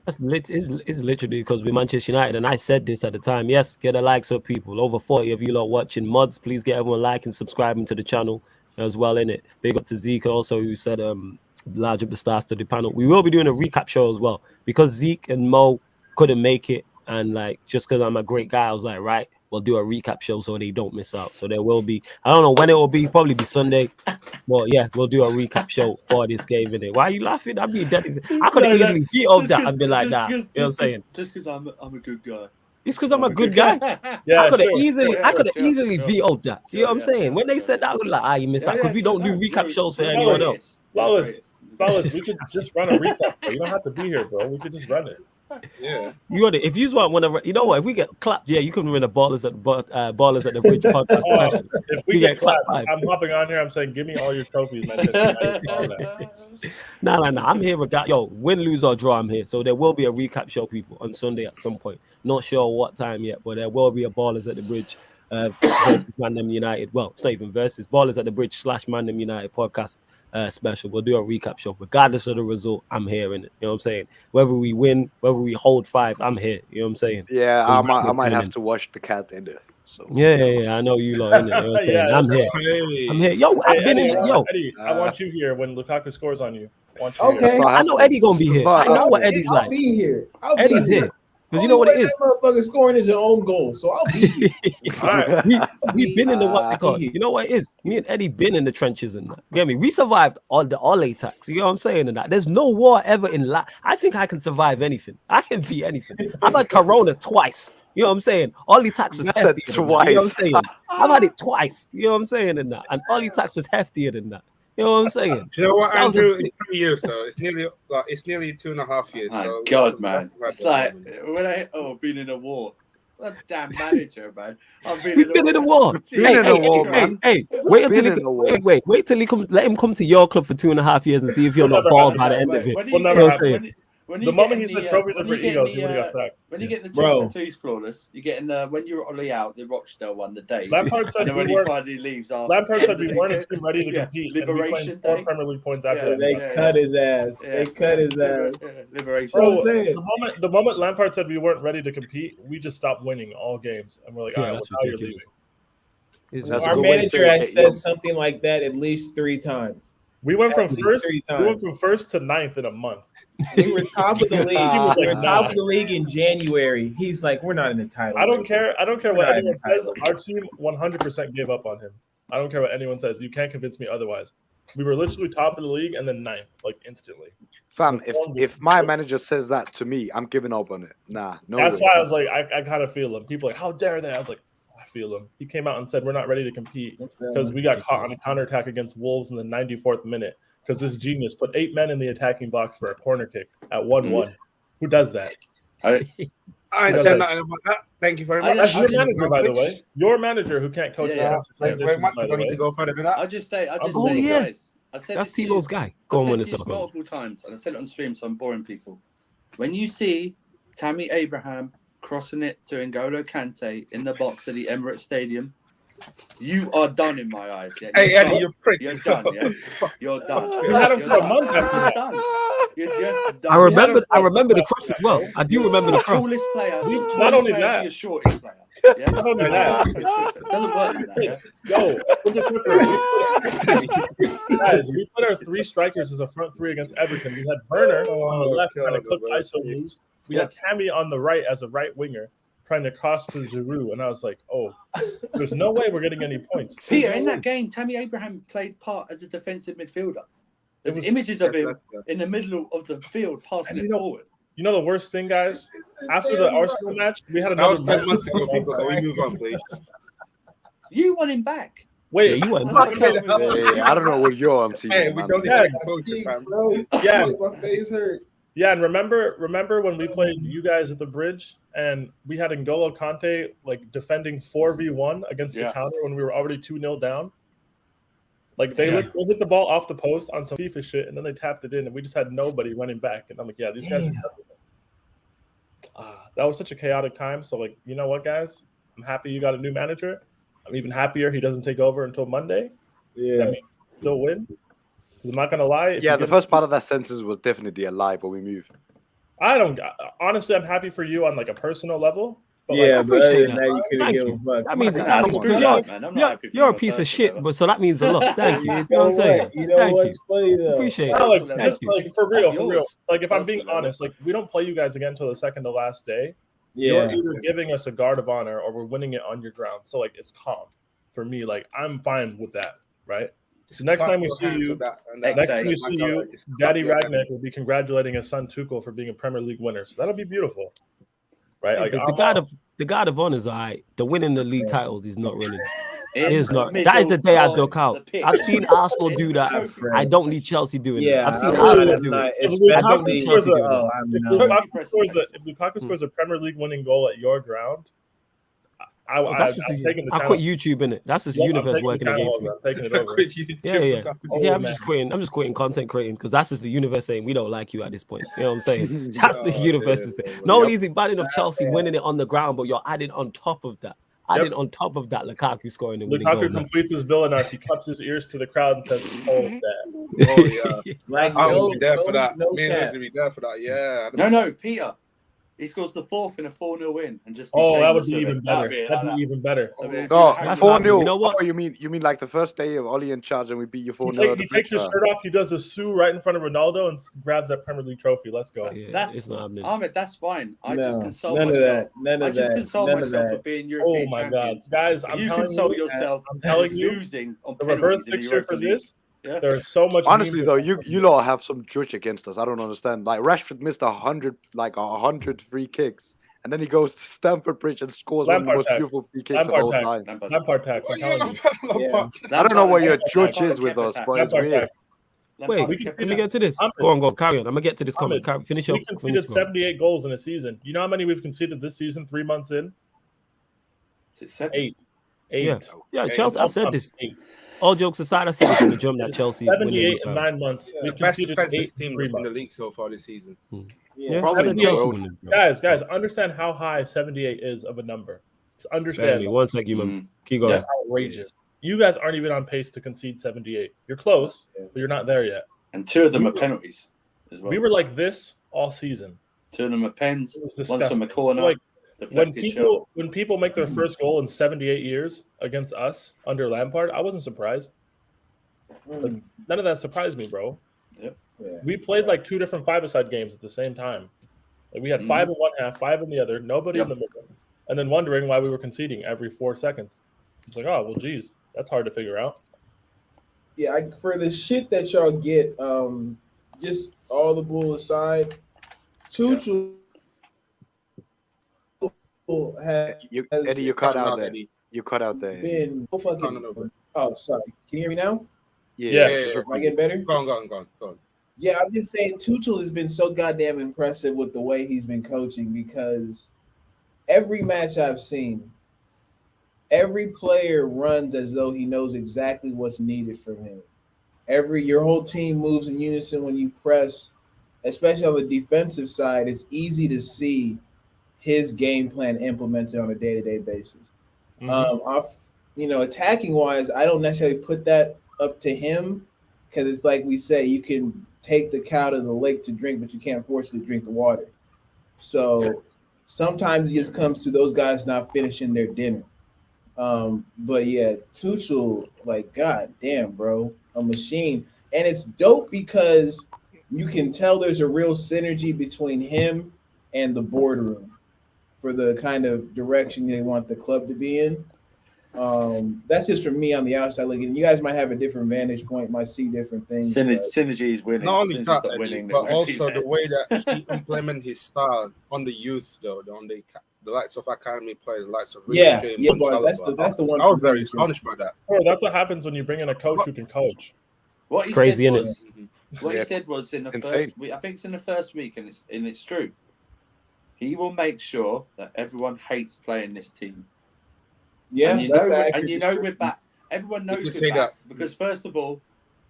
It's literally because we're Manchester United, and I said this at the time. Yes, get the likes of people. Over 40 of you lot watching. Mods, please get everyone like and subscribing to the channel as well. In it, big up to Zeke also, who said large up the stars to the panel. We will be doing a recap show as well because Zeke and Mo couldn't make it, and like just because I'm a great guy, I was like, right, we'll do a recap show so they don't miss out. So there will be, I don't know when it will be, probably be Sunday. Well, yeah, we'll do a recap show for this game in it. Why are you laughing? I'd be dead. I could have easily vetoed that and be like that. You know what I'm saying? Just because I'm a good guy. It's because I'm a good guy. Yeah, I could have easily vetoed that. You know what I'm saying? When they said that, I was like, you missed out because we don't do recap shows for anyone else. Flawless, we could just run a recap show. You don't have to be here, bro. We could just run it. Yeah. You got it. If you want to, you know what? If we get clapped, yeah, you can win a Ballers at the Bridge podcast special. If we get clapped, I'm hopping on here. I'm saying, give me all your trophies, man. Nah. I'm here. Yo, win, lose or draw, I'm here. So there will be a recap show, people, on Sunday at some point. Not sure what time yet, but there will be a Ballers at the Bridge versus Mandem United. Well, it's not even versus. Ballers at the Bridge / Mandem United podcast special. We'll do a recap show. Regardless of the result, I'm here in it. You know what I'm saying? Whether we win, whether we hold 5, I'm here. You know what I'm saying? Yeah, I might have to watch the cat in there. So Yeah. I know you lot in it. You know what I'm saying? I'm here. Crazy. I'm here. Yo, I've been in it. Yo, Eddie, I want you here when Lukaku scores on you. Okay. I know Eddie gonna be here. I know what Eddie's like. I'll be here. Eddie's here. Because you know what it is? That motherfucker scoring is your own goal, so I'll be here. All right. We've been in the what's it called? You know what it is? Me and Eddie been in the trenches and that. You get me? We survived all the attacks. You know what I'm saying? And that there's no war ever in life. I think I can survive anything. I can beat anything. I've had Corona twice. You know what I'm saying? All attacks was heftier. Twice. You know what I'm saying? I've had it twice. You know what I'm saying? And that, and all attacks was heftier than that. You know what I'm saying? You know what, Andrew? It's 3 years though. It's nearly 2.5 years. My so God, man! It's like when been in a war. What damn manager, man! I've been in a war. Hey, wait till he comes. Let him come to your club for 2.5 years and see if you're not bald by the end of it. The moment he said trophies are for egos, he would have got sacked. When you get the two tattoos flawless, you get when you're Ollie out, the Rochdale one, the day. Lampard said when he finally leaves after. Lampard said we weren't a team ready to compete. Liberation Day. 4 Premier League points after They cut his ass. They cut his ass. Liberation. The moment Lampard said we weren't ready to compete, we just stopped winning all games, and we're like, all right, now you're leaving. Our manager has said something like that at least 3 times. We went from first to 9th in a month. We were top of the league. We were top of the league in January. He's like, we're not in the title. I don't care what anyone says. Our team 100% gave up on him. I don't care what anyone says. You can't convince me otherwise. We were literally top of the league and then 9th, like instantly. Fam, if my manager says that to me, I'm giving up on it. Nah, no. That's why I was like, I kind of feel him. People are like, how dare they? I was like, I feel him. He came out and said we're not ready to compete because we got caught on a counterattack against Wolves in the 94th minute because this genius put 8 men in the attacking box for a corner kick at 1-1. Who does that? I said nothing about that. Thank you very much. That's your manager, by the way. Your manager who can't coach I'll just say, guys. I said that's T-Low's guy. Go on with this multiple times, and I said it on stream, so I'm boring people. When you see Tammy Abraham crossing it to N'Golo Kante in the box at the Emirates Stadium, you are done in my eyes. Yeah? Hey, Eddie, you're prick. You're done. Yeah? You're done. You had him for a month after that. You're just done. I remember the cross as well. I do remember the cross. Tallest player. Not only that, you're shortest player. Yeah? Not only that. It doesn't work like that. Yo, guys, we put our 3 strikers as a front 3 against Everton. We had Werner on the left trying to cook ISO moves. We had Tammy on the right as a right winger trying to cross to Giroud, and I was like, oh, there's no way we're getting any points. Peter, in that game, Tammy Abraham played part as a defensive midfielder. There's images of him in the middle of the field passing it forward. You know the worst thing, guys? After the Arsenal match, we had another. That was 10 months ago. Can we move on, please? You want him back. Wait, you want him back? I don't know what you're on. Hey, we don't need my face hurt. Yeah, and remember when we played you guys at the Bridge and we had N'Golo Kante like defending 4v1 against the counter when we were already 2-0 down? Like they hit the ball off the post on some FIFA shit and then they tapped it in and we just had nobody running back. And I'm like, yeah, these guys are that was such a chaotic time. So like, you know what, guys? I'm happy you got a new manager. I'm even happier he doesn't take over until Monday. Yeah. That means still win. I'm not gonna lie. Yeah, the first part of that sentence was definitely a lie, but we moved. Honestly, I'm happy for you on like a personal level. But yeah, but appreciate now that. you couldn't give a fuck. That means you're a piece of shit, but so that means a lot. Thank you. You know what I'm saying? You know what's funny though? Appreciate it. Like, just like for real. Like if I'm being honest, like we don't play you guys again until the second to last day. Yeah. You're either giving us a guard of honor or we're winning it on your ground. So like it's calm for me. Like I'm fine with that, right? So next time we see you, Daddy Ragnick will be congratulating his son Tuchel for being a Premier League winner. So that'll be beautiful, right? Yeah, like the god of honor is all right. The winning the league titles is not really. It is not. middle That is the day I of duck out. the pitch. I've seen Arsenal In do the that. trophy I don't need Chelsea doing it. Yeah, I've seen I Arsenal would do not, it. If I don't need especially. Chelsea doing it. Oh, I'm If not. Trophy Lukaku presentation. scores a Premier League winning goal at your ground, Oh, that's just I'm taking the I channel. quit YouTube in it. That's just Yep, I'm universe taking the working channel against me. over. I'm taking it over. Yeah. Oh, I'm man. just quitting. I'm just quitting content creating because that's just the universe saying we don't like you at this point. You know what I'm saying? That's the universe is saying. Not only is it bad enough Chelsea winning it on the ground, but you're adding on top of that. Yep. On top of that, Lukaku scoring the winning goal. Lukaku completes his villain arc. He cups his ears to the crowd and says, "Hold that." Oh yeah, Like, I no, will be there for no, that. no Me and cap. Liz will be there for that. Yeah. No, Peter. He scores the fourth in a 4-0 win and just. Be Oh, that would shameless be with even it. better. That'd be That'd like be even better. that. I mean, Oh, that's 4-0. You know what? Oh, you mean like the first day of Oli in charge and we beat you 4-0? He takes his shirt off. He does a Sue right in front of Ronaldo and grabs that Premier League trophy. Let's go. Yeah, That's it's not happening. Ahmed. That's fine. I No, just console none of myself. that. None I of just that. console None of myself that. for being Oh European my God, champions. guys! If I'm you telling console you, yourself I'm telling for you, losing on the reverse penalties in the fixture for Europa League. this. Yeah. There's so much. Honestly, meme though, about you lot have some judge against us. I don't understand. Like Rashford missed 100 free kicks, and then he goes to Stamford Bridge and scores one of the Lampard most tax. beautiful free kicks of Lampard all tax. time. Lampard tax. I'm telling you. Yeah. I don't know what your Lampard judge is with Kepa us, tax. but it's Lampard weird. tax. Wait, Lampard we can Kepa let me tax. get to this. Ahmed. Go on. Carry on. I'm gonna get to this comment. Finish We up. conceded Finish, 78 goals in a season. You know how many we've conceded this season? 3 months in, Is it 7? 8. Yeah, Chelsea. I've said this. 8. All jokes aside, I said it from the jump that Chelsea win the 78 league in title. 9 months. The We've best conceded 8 defensive in team 3 in the months. league so far this season. Yeah, I Probably said so. Chelsea win this. Guys, understand how high 78 is of a number. Just understand. Barely. One sec, you man. Keep going. That's outrageous. You guys aren't even on pace to concede 78. You're close, but you're not there yet. And 2 of them are penalties as well. We were like this all season. 2 of them are pens. It was One's from disgusting. a corner. Like, when deflected shot. people make their first goal in 78 years against us under Lampard, I wasn't surprised. Like, none of that surprised me, bro. Yep. Yeah. We played like 2 different five-a-side games at the same time. Like we had 5 in one half, 5 in the other, nobody in the middle, and then wondering why we were conceding every 4 seconds. It's like, oh well, geez, that's hard to figure out. Yeah, for the shit that y'all get, just all the bull aside, Tuchel has Eddie, you cut out there. You cut out there. been so fucking. No. Oh, sorry. Can you hear me now? Yeah. Am I getting better? Go on. Yeah, I'm just saying Tuchel has been so goddamn impressive with the way he's been coaching because every match I've seen, every player runs as though he knows exactly what's needed from him. Your whole team moves in unison when you press, especially on the defensive side. It's easy to see his game plan implemented on a day-to-day basis. Attacking wise, I don't necessarily put that up to him because it's like we say, you can take the cow to the lake to drink, but you can't force it to drink the water. So sometimes it just comes to those guys not finishing their dinner. But yeah, Tuchel, like, god damn, bro, a machine. And it's dope because you can tell there's a real synergy between him and the boardroom for the kind of direction they want the club to be in. That's just from me on the outside looking. You guys might have a different vantage point, might see different things. Synergy is winning. Not only Synergy's that, not winning, but then also we're the way that he implement his style on the youth, though, on the likes of academy players, the likes of Yeah, James yeah, and but Chalobah. that's the one. I was very astonished by that. Bro, that's what happens when you bring in a coach who can coach. What he Crazy, said innit? was, what he said was in the Insane. first week, I think it's in the first week, and it's true. He will make sure that everyone hates playing this team. Yeah, and you know we're back. Everyone knows can we're say back that. because first of all,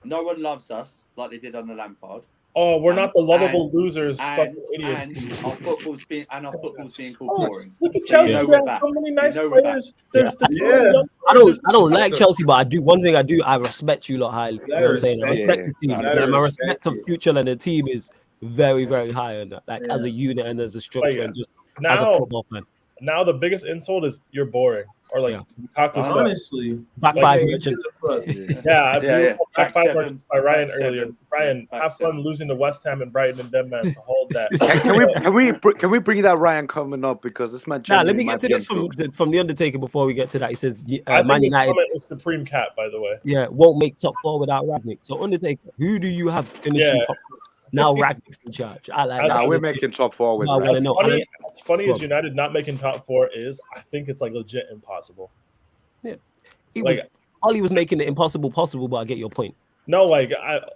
no one loves us like they did under Lampard. Oh, we're not the lovable and- losers, And, fucking idiots. and our football's being called Oh, boring. look at So you Chelsea. know They we're have back. so many nice You know we're back. players. There's so Yeah. many young I players. don't like Chelsea, but I do one thing I do. I respect you lot highly. You know what I'm saying? I respect the team. Yeah. And my I respect of respect Tuchel and the team is very, very high on that. Like as a unit and as a structure and just as a Now, football fan. now the biggest insult is you're boring. Or like Lukaku said. Honestly, Back Like, five hey, merchant. Yeah, I Yeah. back Back five seven. by Ryan Back earlier. seven. Ryan, Back have fun seven. losing to West Ham and Brighton and Denman. So hold that. Can we bring that Ryan comment up because this man? Now let me genuinely get to might be this improved. from the Undertaker before we get to that. He says I Man think this United comment is supreme cat, by the way. won't make top 4 without Ragnick. So Undertaker, who do you have finishing Yeah. top 4? Now Ragnick's in charge. I like As- that. Nah, we're making top 4 with No, Ryan. I know. As funny Go as on. United not making top 4 is, I think it's like legit impossible. Ollie was making it impossible possible, but I get your point. No, like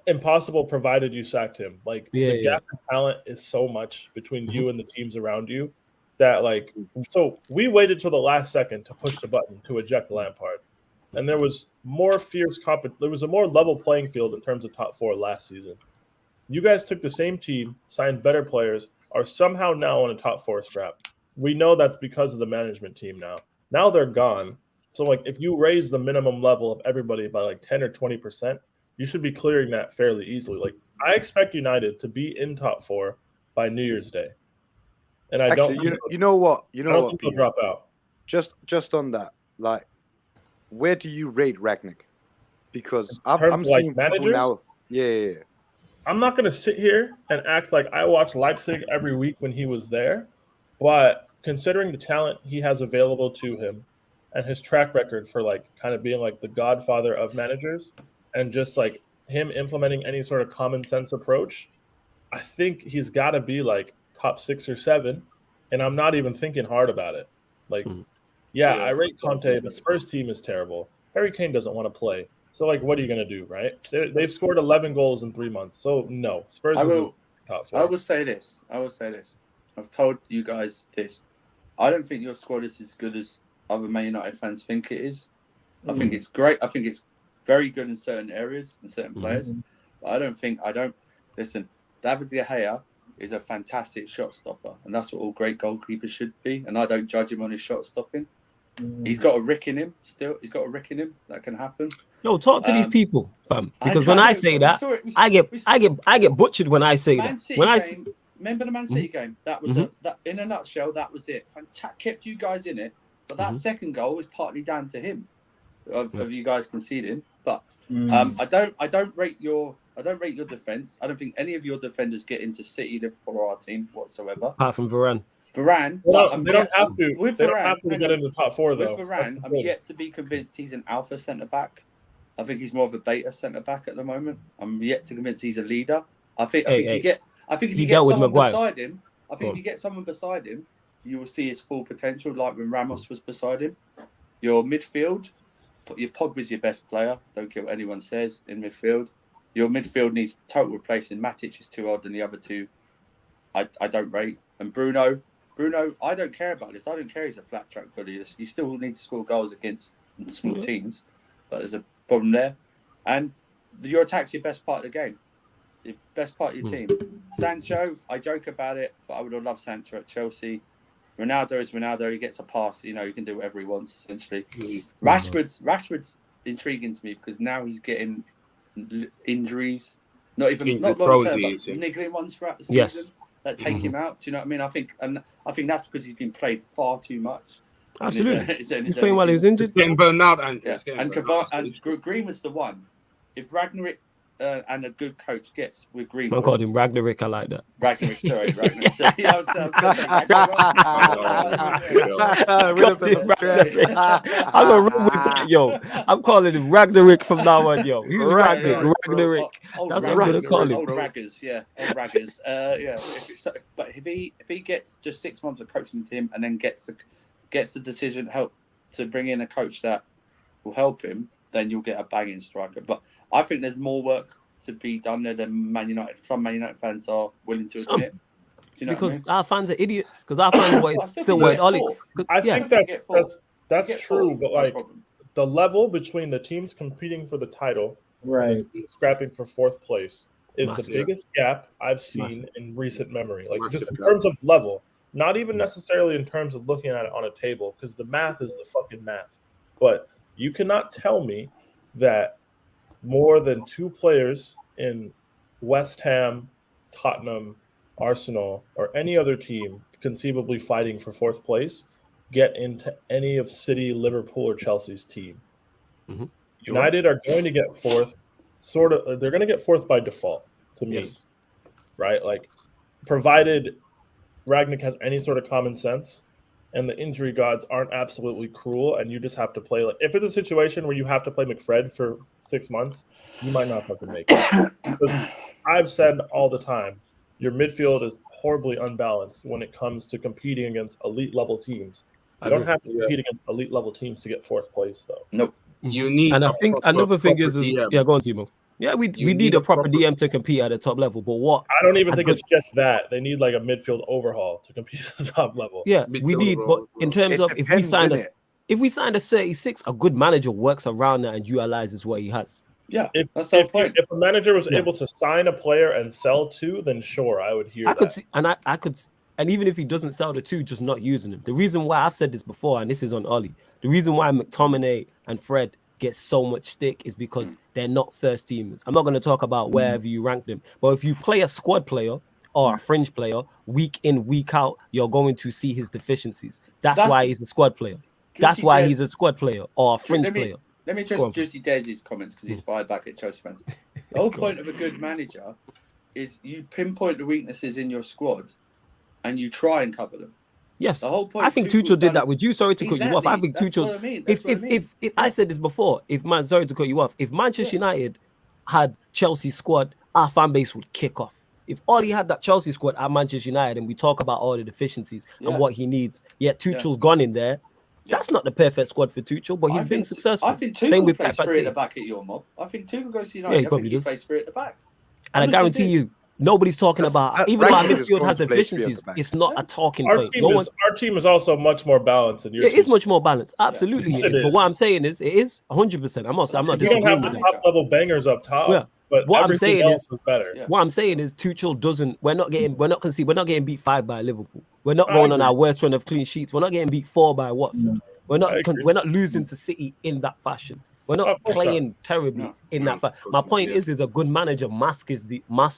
impossible provided you sacked him. Like the gap in talent is so much between you and the teams around you that like so we waited till the last second to push the button to eject Lampard. And there was more fierce there was a more level playing field in terms of top 4 last season. You guys took the same team, signed better players, are somehow now on a top 4 scrap. We know that's because of the management team now. Now they're gone. So like if you raise the minimum level of everybody by like 10 or 20%, you should be clearing that fairly easily. Like I expect United to be in top 4 by New Year's Day. And I Actually, don't you know what? I don't think they'll drop out. Just on that, like where do you rate Ragnick? Because I'm like seeing managers now. Yeah. I'm not going to sit here and act like I watched Leipzig every week when he was there, but considering the talent he has available to him and his track record for like kind of being like the godfather of managers and just like him implementing any sort of common sense approach, I think he's got to be like top 6 or 7, and I'm not even thinking hard about it. Like, I rate Conte, but Spurs team is terrible. Harry Kane doesn't want to play. So, like, what are you going to do, right? They've scored 11 goals in 3 months. So, no. Spurs is top 4. I will say this. I've told you guys this. I don't think your squad is as good as other Man United fans think it is. I think it's great. I think it's very good in certain areas and certain players. But listen, David De Gea is a fantastic shot stopper. And that's what all great goalkeepers should be. And I don't judge him on his shot stopping. He's got a rick in him still. He's got a rick in him. That can happen. No, talk to these people, fam. Because when I say that, I get butchered when I say that. Remember the Man City game? That was that in a nutshell. That was it. Kept you guys in it. But that second goal was partly down to him, of you guys conceding. But I don't rate your defense. I don't think any of your defenders get into City, Liverpool, or our team whatsoever. Apart from Varane. They don't have to get in the top 4 though. With Varane, I'm yet to be convinced he's an alpha centre back. I think he's more of a beta centre back at the moment. I'm yet to convince he's a leader. I think if you get someone beside him, if you get someone beside him, you will see his full potential, like when Ramos was beside him. Your midfield, your Pogba's your best player. Don't care what anyone says in midfield. Your midfield needs total replacing. Matic is too old, and the other two, I don't rate. And Bruno, I don't care about this. I don't care he's a flat track bully. You still need to score goals against small teams, but there's a problem there. And your attack's your best part of the game. Your best part of your team. Sancho, I joke about it, but I would have loved Sancho at Chelsea. Ronaldo is Ronaldo. He gets a pass. He can do whatever he wants, essentially. Rashford's intriguing to me because now he's getting injuries. Not long term, but niggling ones throughout the season that take him out. Do you know what I mean? I think that's because he's been played far too much. Absolutely. He's playing while he's injured. He's getting burned out, and Green was the one. If Ragnarik and a good coach gets with Green, I called him Ragnarik. I like that. Ragnarik. I'm gonna run with that, yo. I'm calling him Ragnarik from now on, yo. He's Ragnarik. That's what I'm gonna call him. Old Raggers, old Raggers. But if he gets just 6 months of coaching the team and then gets the decision help to bring in a coach that will help him, then you'll get a banging striker. But I think there's more work to be done there than Man United. Some Man United fans are willing to admit. Do you know because what I mean? our fans are idiots. Because our fans still wait. I think that's true. But like the level between the teams competing for the title, right, and scrapping for 4th place, is the biggest gap I've seen in recent memory. Like just in terms of level, not even necessarily in terms of looking at it on a table, because the math is the fucking math. But you cannot tell me that more than 2 players in West Ham, Tottenham, Arsenal, or any other team conceivably fighting for 4th place get into any of City, Liverpool, or Chelsea's team. United are going to get 4th. They're going to get 4th by default, to me. Right? Like, provided Ragnick has any sort of common sense and the injury gods aren't absolutely cruel and you just have to play. Like, if it's a situation where you have to play McFred for 6 months, you might not fucking make it. I've said all the time, your midfield is horribly unbalanced when it comes to competing against elite level teams. You don't have to compete against elite level teams to get 4th place, though. Nope. You need. And I a think proper- another thing proper is DM. yeah, go on, Timo. Yeah, we need a proper DM to compete at the top level. But what I don't even think good- it's just that. They need like a midfield overhaul to compete at the top level. yeah, we Midfield need. But role. in terms It of if we depends, sign innit? if we sign a 36, a good manager works around that and utilizes what he has. Yeah, If that's the whole if, point. if a manager was Yeah. able to sign a player and sell two, then sure, I would hear I that. could see, and I could, and even if he doesn't sell the two, just not using them. The reason why I've said this before, and this is on Ollie, the reason why McTominay and Fred get so much stick is because they're not first teamers. I'm not going to talk about wherever you rank them, but if you play a squad player or a fringe player week in, week out, you're going to see his deficiencies. That's why he's a squad player. That's Juicy why Des- he's a squad player or a fringe Let me- player. Let me Go address on. Juicy Desi's comments because he's fired back at Chelsea fans. The whole point of a good manager is you pinpoint the weaknesses in your squad and you try and cover them. Yes, The whole point I think Tuchel's Tuchel did done- that with you. Sorry to cut you off. I think That's Tuchel. what I mean. That's what I mean. If I said this before, sorry to cut you off. If Manchester United had Chelsea's squad, our fan base would kick off. If Ollie had that Chelsea squad at Manchester United and we talk about all the deficiencies and what he needs, yet Tuchel's gone in there. That's not the perfect squad for Tuchel, but he's been successful. I think Tuchel Same with plays Pep at three at City. the back at your mob. I think Tuchel goes to Yeah, United. he I probably think he does. plays three at the back. And I Honestly guarantee do. you, nobody's talking about. that Even though our ranking is midfield going has to play three at deficiencies, the back. it's not a talking Our point. team No is one. our team is also much more balanced than your It team. is much more balanced. Absolutely, Yes, it it is. But is. what I'm saying is, it is 100%. I'm not You We don't disagreeing have with the that. top level bangers up top, Yeah. but What I'm everything saying else is better. Yeah. What I'm saying is Tuchel doesn't. We're not getting beat 5 by Liverpool. We're not I going on agree. our worst run of clean sheets. We're not getting beat 4 by Watford. We're I agree. not losing to City in that fashion. We're not Of course playing terribly in that fashion. My point is a good manager masks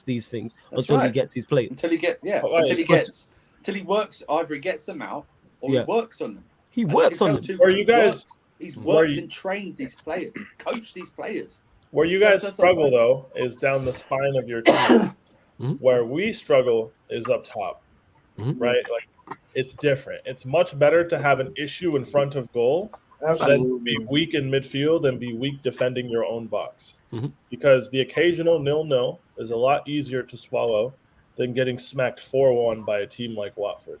these things That's until he right. gets his players. Until he Right. until he works. Either he gets them out or Yeah. he works on them. He And works you on can them. tell Were Tuchel's you guys- worked. He's were worked you- and trained these players, coached these players. Where you That's- guys that's the struggle point. though is down the spine of your team. Mhm. Where we struggle is up top, Mhm. right? Like it's different. It's much better to have an issue in front of goal than to Absolutely. be weak in midfield and be weak defending your own box. Mhm. Because the occasional 0-0 is a lot easier to swallow than getting smacked 4-1 by a team like Watford.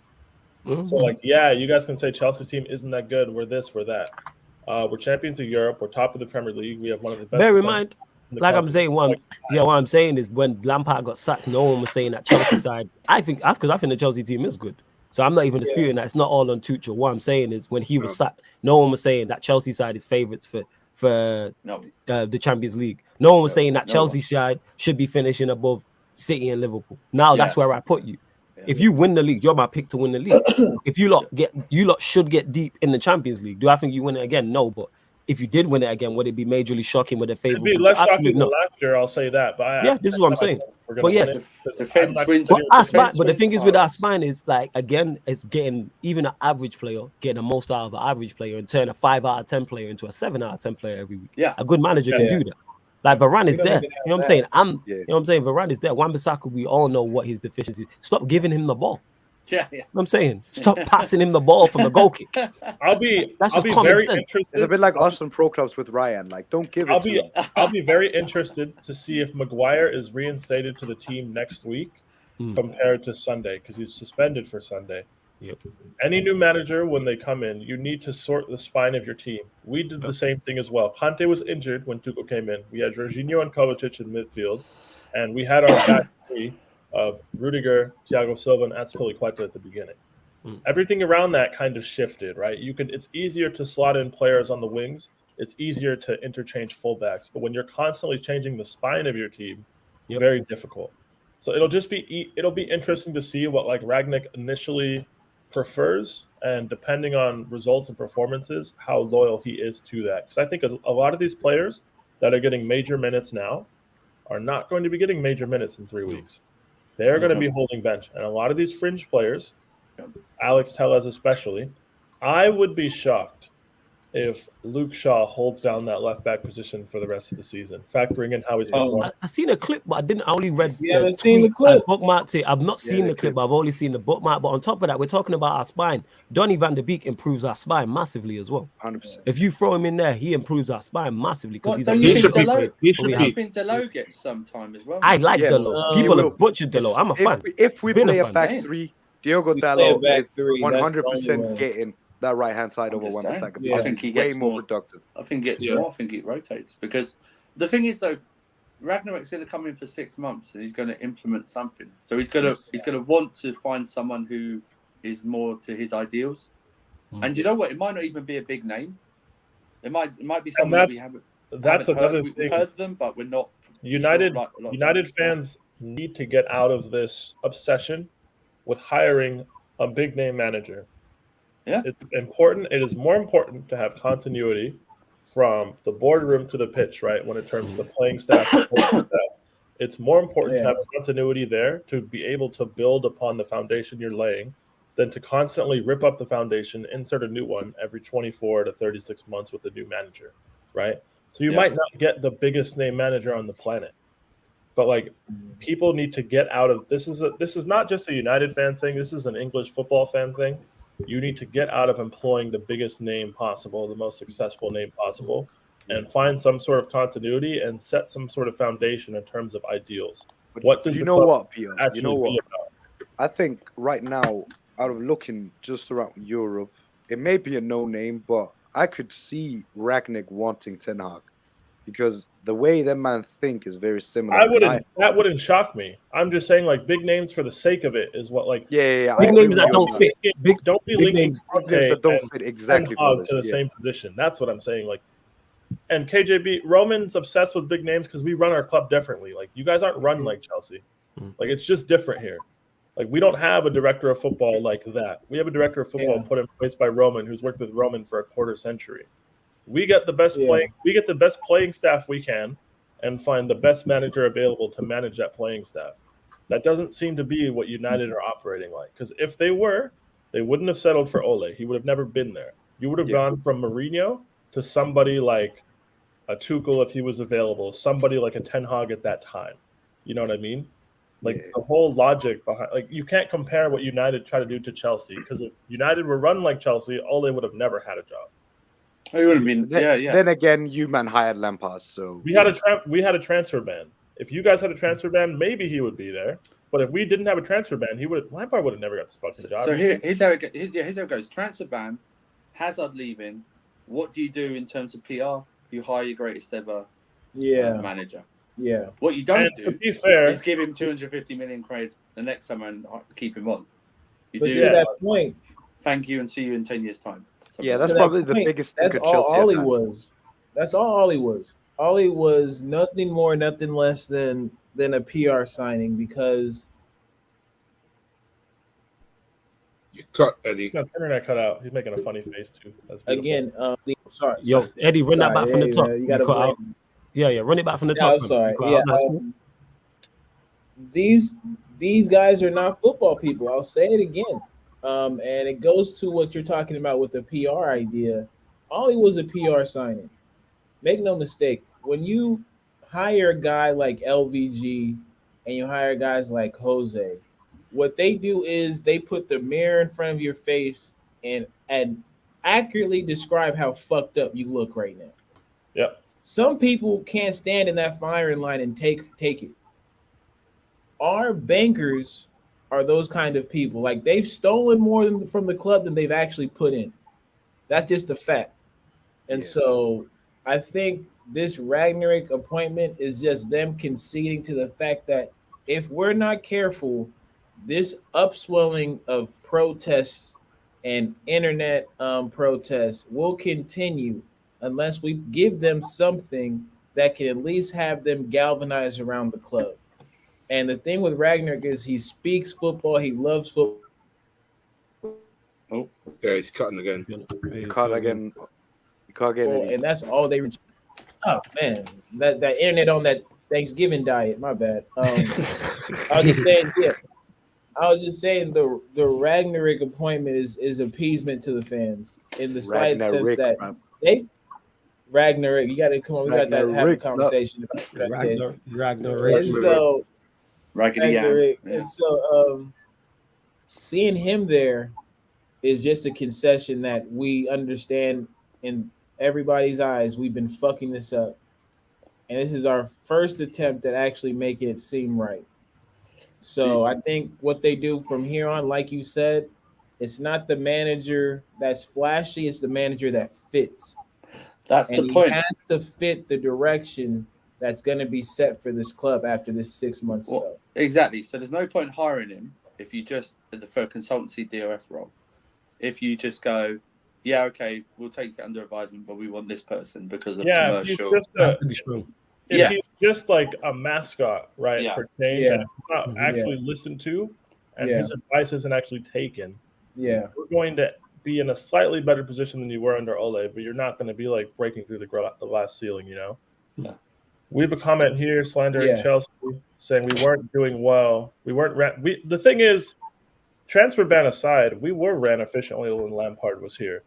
Mhm. So, like, yeah, you guys can say Chelsea's team isn't that good. We're this, we're that. We're champions of Europe. We're top of the Premier League. We have one of the best. Bear in defenses mind, in the like I'm country. saying, what I'm saying is when Lampard got sacked, no one was saying that Chelsea side. I think the Chelsea team is good. So I'm not even disputing that. It's not all on Tuchel. What I'm saying is when he was sacked, no one was saying that Chelsea side is favourites for No. the Champions League. No one was saying that no Chelsea side should be finishing above City and Liverpool. Now that's Yeah. where I put you. Yeah. If you win the league, you're my pick to win the league. If you lot should get deep in the Champions League. Do I think you win it again? No, but if you did win it again, would it be majorly shocking with a It'd favourable? be less shocking Absolutely than not. last year, I'll say that. But Yeah, this is what I'm saying. We're gonna But yeah, win it, 'cause defense I'm not wins- considering- But the defense thing is with our spirals. spine is like again, it's getting even an average player getting the most out of an average player and turn a 5 out of 10 player into a 7 out of 10 player every week. Yeah. A good manager can Yeah. do that. Like Varane is don't there. even You have know what I'm that. saying? Yeah. You know what I'm saying? Varane is there. Wan-Bissaka, we all know what his deficiency is. Stop giving him the ball. Yeah, yeah. You know what I'm saying? Stop passing him the ball from the goal kick. I'll be That's I'll just be common very sense. It's a interested. bit like us on pro clubs with Ryan. Like, don't give it to him. I'll be very interested to see if Maguire is reinstated to the team next week compared to Sunday because he's suspended for Sunday. Yep. Any new manager, when they come in, you need to sort the spine of your team. We did the same thing as well. Conte was injured when Tuchel came in. We had Jorginho and Kovacic in midfield, and we had our back three of Rudiger, Thiago Silva, and Azpilicueta at the beginning. Everything around that kind of shifted, right? It's easier to slot in players on the wings. It's easier to interchange fullbacks. But when you're constantly changing the spine of your team, it's very difficult. So it'll be interesting to see what like Ragnick initially prefers, and depending on results and performances, how loyal he is to that. Because I think a lot of these players that are getting major minutes now are not going to be getting major minutes in 3 weeks. They're going to be holding bench. And a lot of these fringe players, Alex Tellez especially, I would be shocked if Luke Shaw holds down that left back position for the rest of the season, factoring in how he's performing. I seen a clip, but I only read You haven't seen the tweet. clip? I bookmarked it. I've not seen the clip, but I've only seen the bookmark. But on top of that, we're talking about our spine. Donny van der Beek improves our spine massively as well. 100%. If you throw him in there, he improves our spine massively because What, he's don't a you big think player. Delo- He should I be. think Delo gets some time as well. I like Yeah, Delo. he People will. have butchered Delo. I'm a fan. If we Been a play a fan. back three, Diogo We play a Dalot back is three, that's the only 100% way. getting that right hand side I'm over just Wan saying. Bissaka. Yeah. I think he Way gets more more. productive. I think he gets Yeah. more. I think he rotates because the thing is though, Ragnarok's going to come in for 6 months and he's going to implement something. So he's going to want to find someone who is more to his ideals. And you know what? It might not even be a big name. It might be someone that we haven't another heard. We've thing. heard of them, but we're not. United sure, like, United fans need to get out of this obsession with hiring a big name manager. Yeah. It's important. It is more important to have continuity from the boardroom to the pitch, right? When it comes to playing staff, and coaching staff. It's more important to have continuity there to be able to build upon the foundation you're laying than to constantly rip up the foundation, insert a new one every 24 to 36 months with a new manager, right? So you might not get the biggest name manager on the planet, but like people need to get out of this is not just a United fan thing. This is an English football fan thing. You need to get out of employing the biggest name possible, the most successful name possible, and find some sort of continuity and set some sort of foundation in terms of ideals. But What does you the know club what, Pierre? actually You know what? be about? I think right now, out of looking just around Europe, it may be a no name, but I could see Ragnick wanting Ten Hag because the way that man think is very similar. That wouldn't shock me. I'm just saying, like, big names for the sake of it is what, like, Yeah. Big names that don't fit. don't be big linking names. Big names that don't and fit exactly Ten Hag for this. to the Yeah. same position. That's what I'm saying. Like, and KJB Roman's obsessed with big names because we run our club differently. Like, you guys aren't run like Chelsea. Like, it's just different here. Like, we don't have a director of football like that. We have a director of football put in place by Roman, who's worked with Roman for a quarter century. We get the best playing staff we can, and find the best manager available to manage that playing staff. That doesn't seem to be what United are operating like. Because if they were, they wouldn't have settled for Ole. He would have never been there. You would have gone from Mourinho to somebody like a Tuchel if he was available, somebody like a Ten Hag at that time. You know what I mean? Like the whole logic behind, like you can't compare what United try to do to Chelsea because if United were run like Chelsea, Ole would have never had a job. He would have been. Then again, you man hired Lampard, so we had a transfer ban. If you guys had a transfer ban, maybe he would be there. But if we didn't have a transfer ban, Lampard would have never got the fucking job. So here's how it goes. Transfer ban, Hazard leaving. What do you do in terms of PR? You hire your greatest ever manager. Yeah. What you don't do, to be fair, is give him 250 million quid the next summer and keep him on. You But do to that point, thank you and see you in 10 years' time. Yeah, that's probably the biggest thing That's all Chelsea Ollie was. That's all Ollie was. Ollie was nothing more, nothing less than a PR signing because you cut Eddie. No, internet cut out. He's making a funny face too. That's again, sorry. Yo, Eddie, run that back from the top. You got to cut out. Yeah, run it back from the top. I'm sorry. Yeah, these guys are not football people. I'll say it again. And it goes to what you're talking about with the PR idea. Ollie was a PR signing. Make no mistake. When you hire a guy like LVG and you hire guys like Jose, what they do is they put the mirror in front of your face and accurately describe how fucked up you look right now. Yep. Some people can't stand in that firing line and take it. Our bankers are those kind of people. Like they've stolen more from the club than they've actually put in. That's just a fact. And so I think this Ragnarok appointment is just them conceding to the fact that if we're not careful, this upswelling of protests and internet protests will continue unless we give them something that can at least have them galvanize around the club. And the thing with Ragnarok is he speaks football. He loves football. Oh, yeah, he's cutting again. You can't again. You can't get any. And that's all they. Oh man, that internet on that Thanksgiving diet. My bad. I was just saying. Yeah, I was just saying the Ragnarok appointment is appeasement to the fans in the slight sense that Ragnarok. You got to come on. We got to have a conversation about that. Ragnarok. And so. Ragnarok. And so seeing him there is just a concession that we understand in everybody's eyes. We've been fucking this up. And this is our first attempt at actually making it seem right. So I think what they do from here on, like you said, It's not the manager that's flashy, it's the manager that fits. That's And the point. he has to fit the direction that's going to be set for this club after this 6 months Well, spell. exactly. So there's no point hiring him if you just for a consultancy DOF role. If you just go, yeah, okay, we'll take it under advisement, but we want this person because of Yeah, if he's commercial. just That's to be strong. if he's just like a mascot, right, Yeah. for change, Yeah. and it's not actually listened to, and his advice isn't actually taken, Yeah. we're going to be in a slightly better position than you were under Ole, but you're not going to be like breaking through the glass ceiling, you know? Yeah. We have a comment here slandering Yeah. Chelsea, saying we weren't doing well. We weren't the thing is, transfer ban aside, we were ran efficiently when Lampard was here.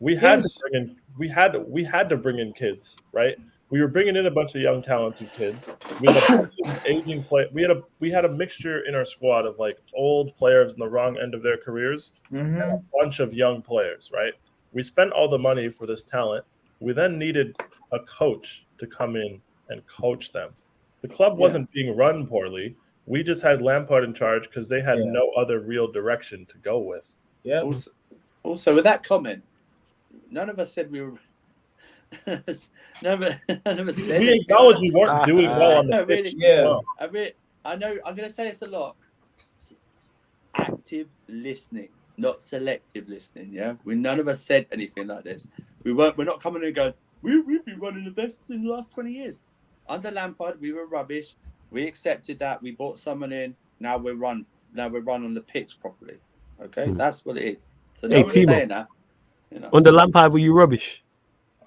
We had Yes. to bring in we had to bring in kids, right? We were bringing in a bunch of young, talented kids. We had a bunch of aging play. We had a mixture in our squad of like old players on the wrong end of their careers, and a bunch of young players, right? We spent all the money for this talent. We then needed a coach to come in and coach them. The club wasn't being run poorly. We just had Lampard in charge because they had no other real direction to go with. Yeah. Also, with that comment, none of us said we were. none of us said We anything. acknowledge we weren't doing well on the I pitch. really- as well. I know. I'm going to say this a lot. Active listening, not selective listening. Yeah, none of us said anything like this. We're not coming in and going, we've been running the best in the last 20 years. Under Lampard, we were rubbish. We accepted that. We brought someone in. Now we're run on the pitch properly. Okay, that's what it is. So no one's saying that. You know. Under Lampard, were you rubbish?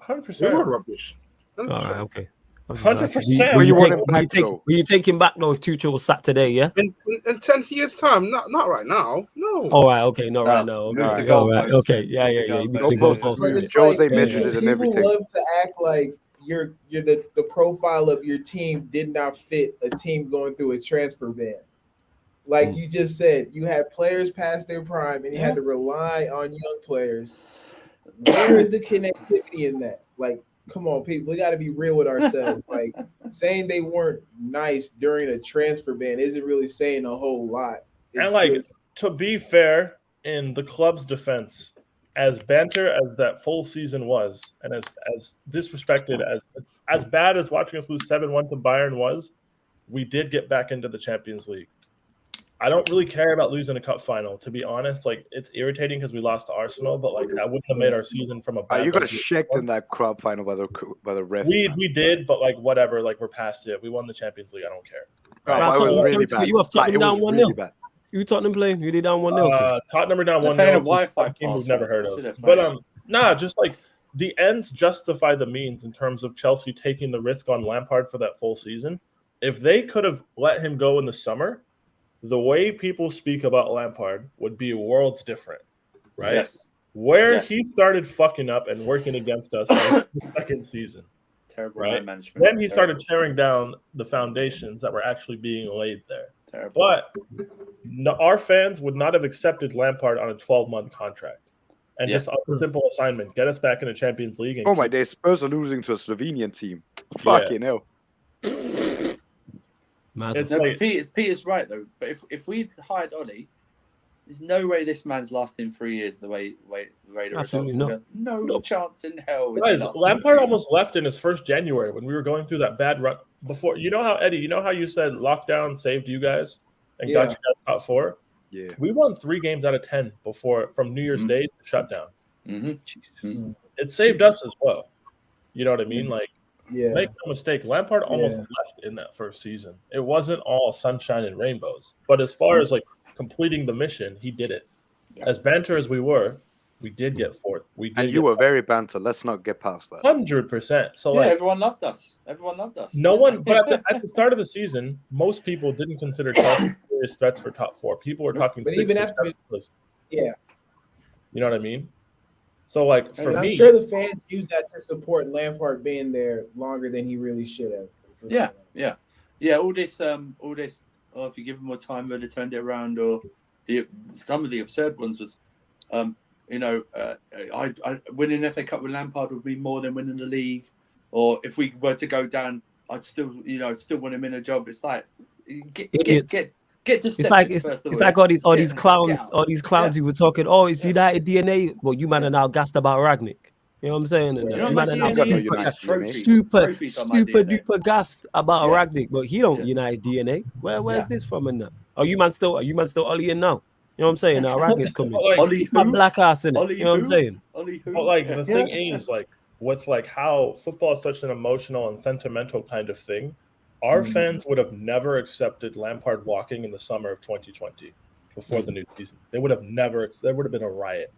100%. We were rubbish. 100%. All right, okay. 100%. Were you taking back though if Tuchel was sat today? Yeah. In 10 years' time, not right now. No. All right, okay, not right now. Move the Okay, all right, goalpost. okay, yeah. You moved the goalpost. But it's Jose like, measured it and people everything. love to act like you're the profile of your team did not fit a team going through a transfer ban. Like you just said, you had players past their prime and you had to rely on young players. Where is the connectivity in that? Like, come on, people, we got to be real with ourselves. Like, saying they weren't nice during a transfer ban isn't really saying a whole lot. And like, to be fair, in the club's defense, as banter as that full season was, and as disrespected as bad as watching us lose 7-1 to Bayern was, we did get back into the Champions League. I don't really care about losing a cup final, to be honest. Like, it's irritating because we lost to Arsenal, but like, I wouldn't have made our season from a bad. You got shanked in that cup final by the ref. We did, but like, whatever. Like, we're past it. We won the Champions League. I don't care. Right, it was really bad. You have Tottenham down 1-0. Really You Tottenham playing? You did down 1-0. Tottenham are down 1-0. Playing a Wi-Fi team we've password. never heard That's of. what they're But just like the ends justify the means in terms of Chelsea taking the risk on Lampard for that full season. If they could have let him go in the summer, the way people speak about Lampard would be worlds different, right? Yes. Where he started fucking up and working against us was the second season. Terrible right? management. Then he started tearing down the foundations that were actually being laid there. Terrible. But our fans would not have accepted Lampard on a 12-month contract. And just a simple assignment, get us back in the Champions League. And my days, Spurs are losing to a Slovenian team. Fucking hell. It's no, like, Peter's right though. But if we hired Ollie, there's no way this man's lasting 3 years the way the results go. No chance in hell. Guys, Lampard almost left in his first January when we were going through that bad run. Before, you know how Eddie, you know how you said lockdown saved you guys and got you guys top 4. Yeah, we won 3 games out of 10 before from New Year's Day to shutdown. It saved us as well. You know what I mean? Like, make no mistake, Lampard almost left in that first season. It wasn't all sunshine and rainbows, but as far as like completing the mission, he did it. As banter as we were, we did get 4th. And you were very banter. Let's not get past that. 100%. So like, everyone loved us. No one, but at the start of the season, most people didn't consider Chelsea serious threats for top 4. People were talking. But even after, you know what I mean. So like for me, I'm sure the fans use that to support Lampard being there longer than he really should have. All this. Oh, if you give them more time, they'll turn it around. Or some of the absurd ones was, winning FA Cup with Lampard would be more than winning the league. Or if we were to go down, I'd still want him in a job. It's like get Get to It's step like in, first of it's all, like yeah? all Get these out. clowns who were talking. Oh, it's Yeah. United DNA. Well, you man Yeah. are now gassed about Ragnick. You know what I'm saying? Do And you that. know You what my man are now I've got no DNA is? United It's trophies. super Trophies are my DNA. gassed about Yeah. Ragnick, but he don't Yeah. United DNA. Where's Yeah. this from? And that? Are you man still Ollieing now? You know what I'm saying? Now Ragnick's coming. But like, Ollie It's my who? black ass in it. Ollie You know what I'm who? saying? Ollie who? but like Yeah. the thing is, like with like how football is such an emotional and sentimental kind of thing, our fans would have never accepted Lampard walking in the summer of 2020 before the new season. They would have never. There would have been a riot.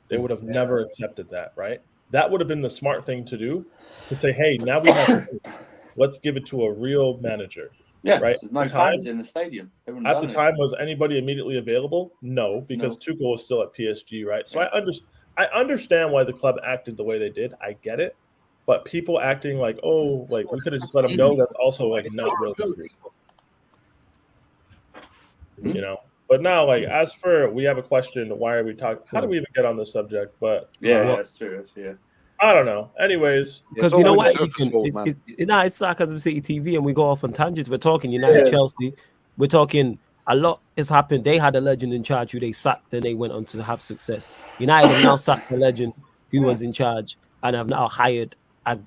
They would have never accepted that, right? That would have been the smart thing to do, to say, hey, now we have, let's give it to a real manager, Yeah. right? There's no At the time- fans in the stadium. They wouldn't At have the done time, was anybody immediately available? No, because No. Tuchel was still at PSG, right? So I understand why the club acted the way they did. I get it, but people acting like, oh, like we could have just let them go. That's also like not real, you know. But now, like, as for we have a question, why are we talking? How do we even get on this subject? But Yeah, that's true. I don't know. Anyways, Because It's you know all what, surface Ethan, level, man. it's Sarcasm City TV, and we go off on tangents. We're talking United, Chelsea. We're talking a lot has happened. They had a legend in charge who they sacked, then they went on to have success. United have now sacked the legend who was in charge, and have now hired a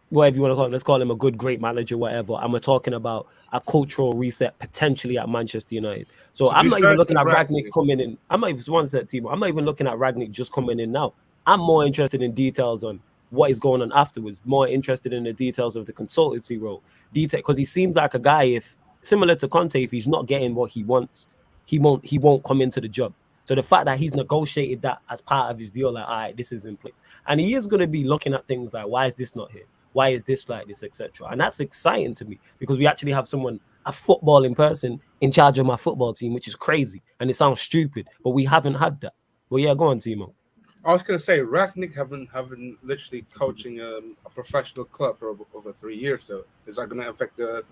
whatever you want to call him. Let's call him a good, great manager, whatever. And we're talking about a cultural reset potentially at Manchester United. So To I'm be not fair even looking to at Ragnick Ragnick- coming in. I'm not even one set team. I'm not even looking at Ragnick just coming in now. I'm more interested in details on what is going on afterwards. More interested in the details of the consultancy role. Because he seems like a guy, if similar to Conte, if he's not getting what he wants, he won't come into the job. So the fact that he's negotiated that as part of his deal, like, all right, this is in place. And he is going to be looking at things like, why is this not here? Why is this like this, etc. And that's exciting to me because we actually have someone, a footballing person, in charge of my football team, which is crazy. And it sounds stupid, but we haven't had that. Well, yeah, go on, Timo. I was going to say, Ragnick haven't literally coaching a professional club for over 3 years, though. Is that going to affect the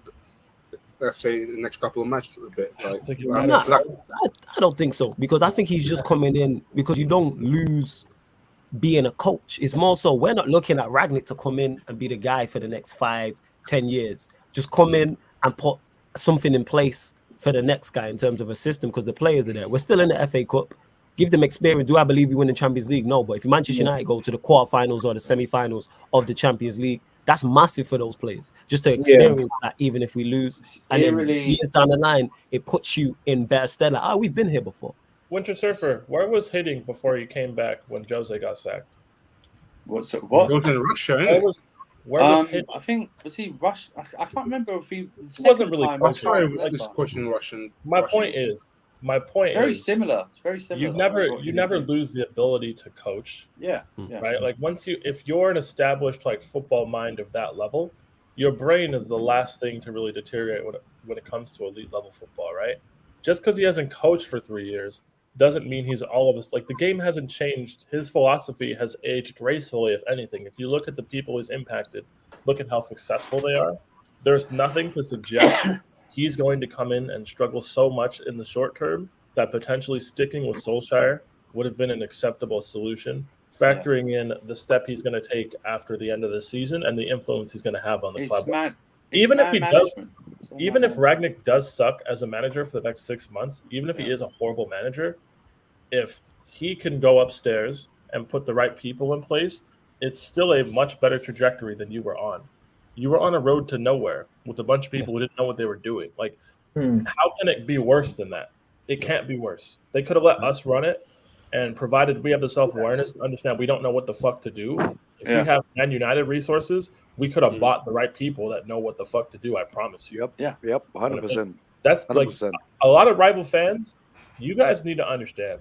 let's say, the next couple of matches a bit? Like, I don't think so, because I think he's just coming in because you don't lose being a coach. It's more so we're not looking at Ragnick to come in and be the guy for the next 5-10 years. Just come in and put something in place for the next guy in terms of a system, because the players are there. We're still in the FA Cup. Give them experience. Do I believe we win the Champions League? No, but if Manchester United go to the quarterfinals or the semi-finals of the Champions League, that's massive for those players. Just to experience that, even if we lose, and then years down the line, it puts you in better stead. Like, we've been here before. Winter Surfer, where was Hitting before he came back when Jose got sacked? What? It was in Russia, Where was Hitting? I think, was he Russian? I can't remember if he wasn't really. I'm sorry, it was coaching Russian. My point is, very similar. It's very similar. You never lose the ability to coach. Yeah. Right. Like if you're an established like football mind of that level, your brain is the last thing to really deteriorate when it comes to elite level football. Right. Just because he hasn't coached for 3 years doesn't mean he's all of us. Like, the game hasn't changed. His philosophy has aged gracefully, if anything. If you look at the people he's impacted, look at how successful they are. There's nothing to suggest he's going to come in and struggle so much in the short term that potentially sticking with Solskjaer would have been an acceptable solution, factoring in the step he's going to take after the end of the season and the influence he's going to have on the club. Even if Ragnick does suck as a manager for the next 6 months, even if he is a horrible manager, if he can go upstairs and put the right people in place, it's still a much better trajectory than you were on. You were on a road to nowhere with a bunch of people who didn't know what they were doing. Like, how can it be worse than that? It can't be worse. They could have let us run it, and provided we have the self-awareness to understand we don't know what the fuck to do. If we have Man United resources, we could have bought the right people that know what the fuck to do. I promise you. Yep, 100%. That's 100%. like a lot of rival fans. You guys need to understand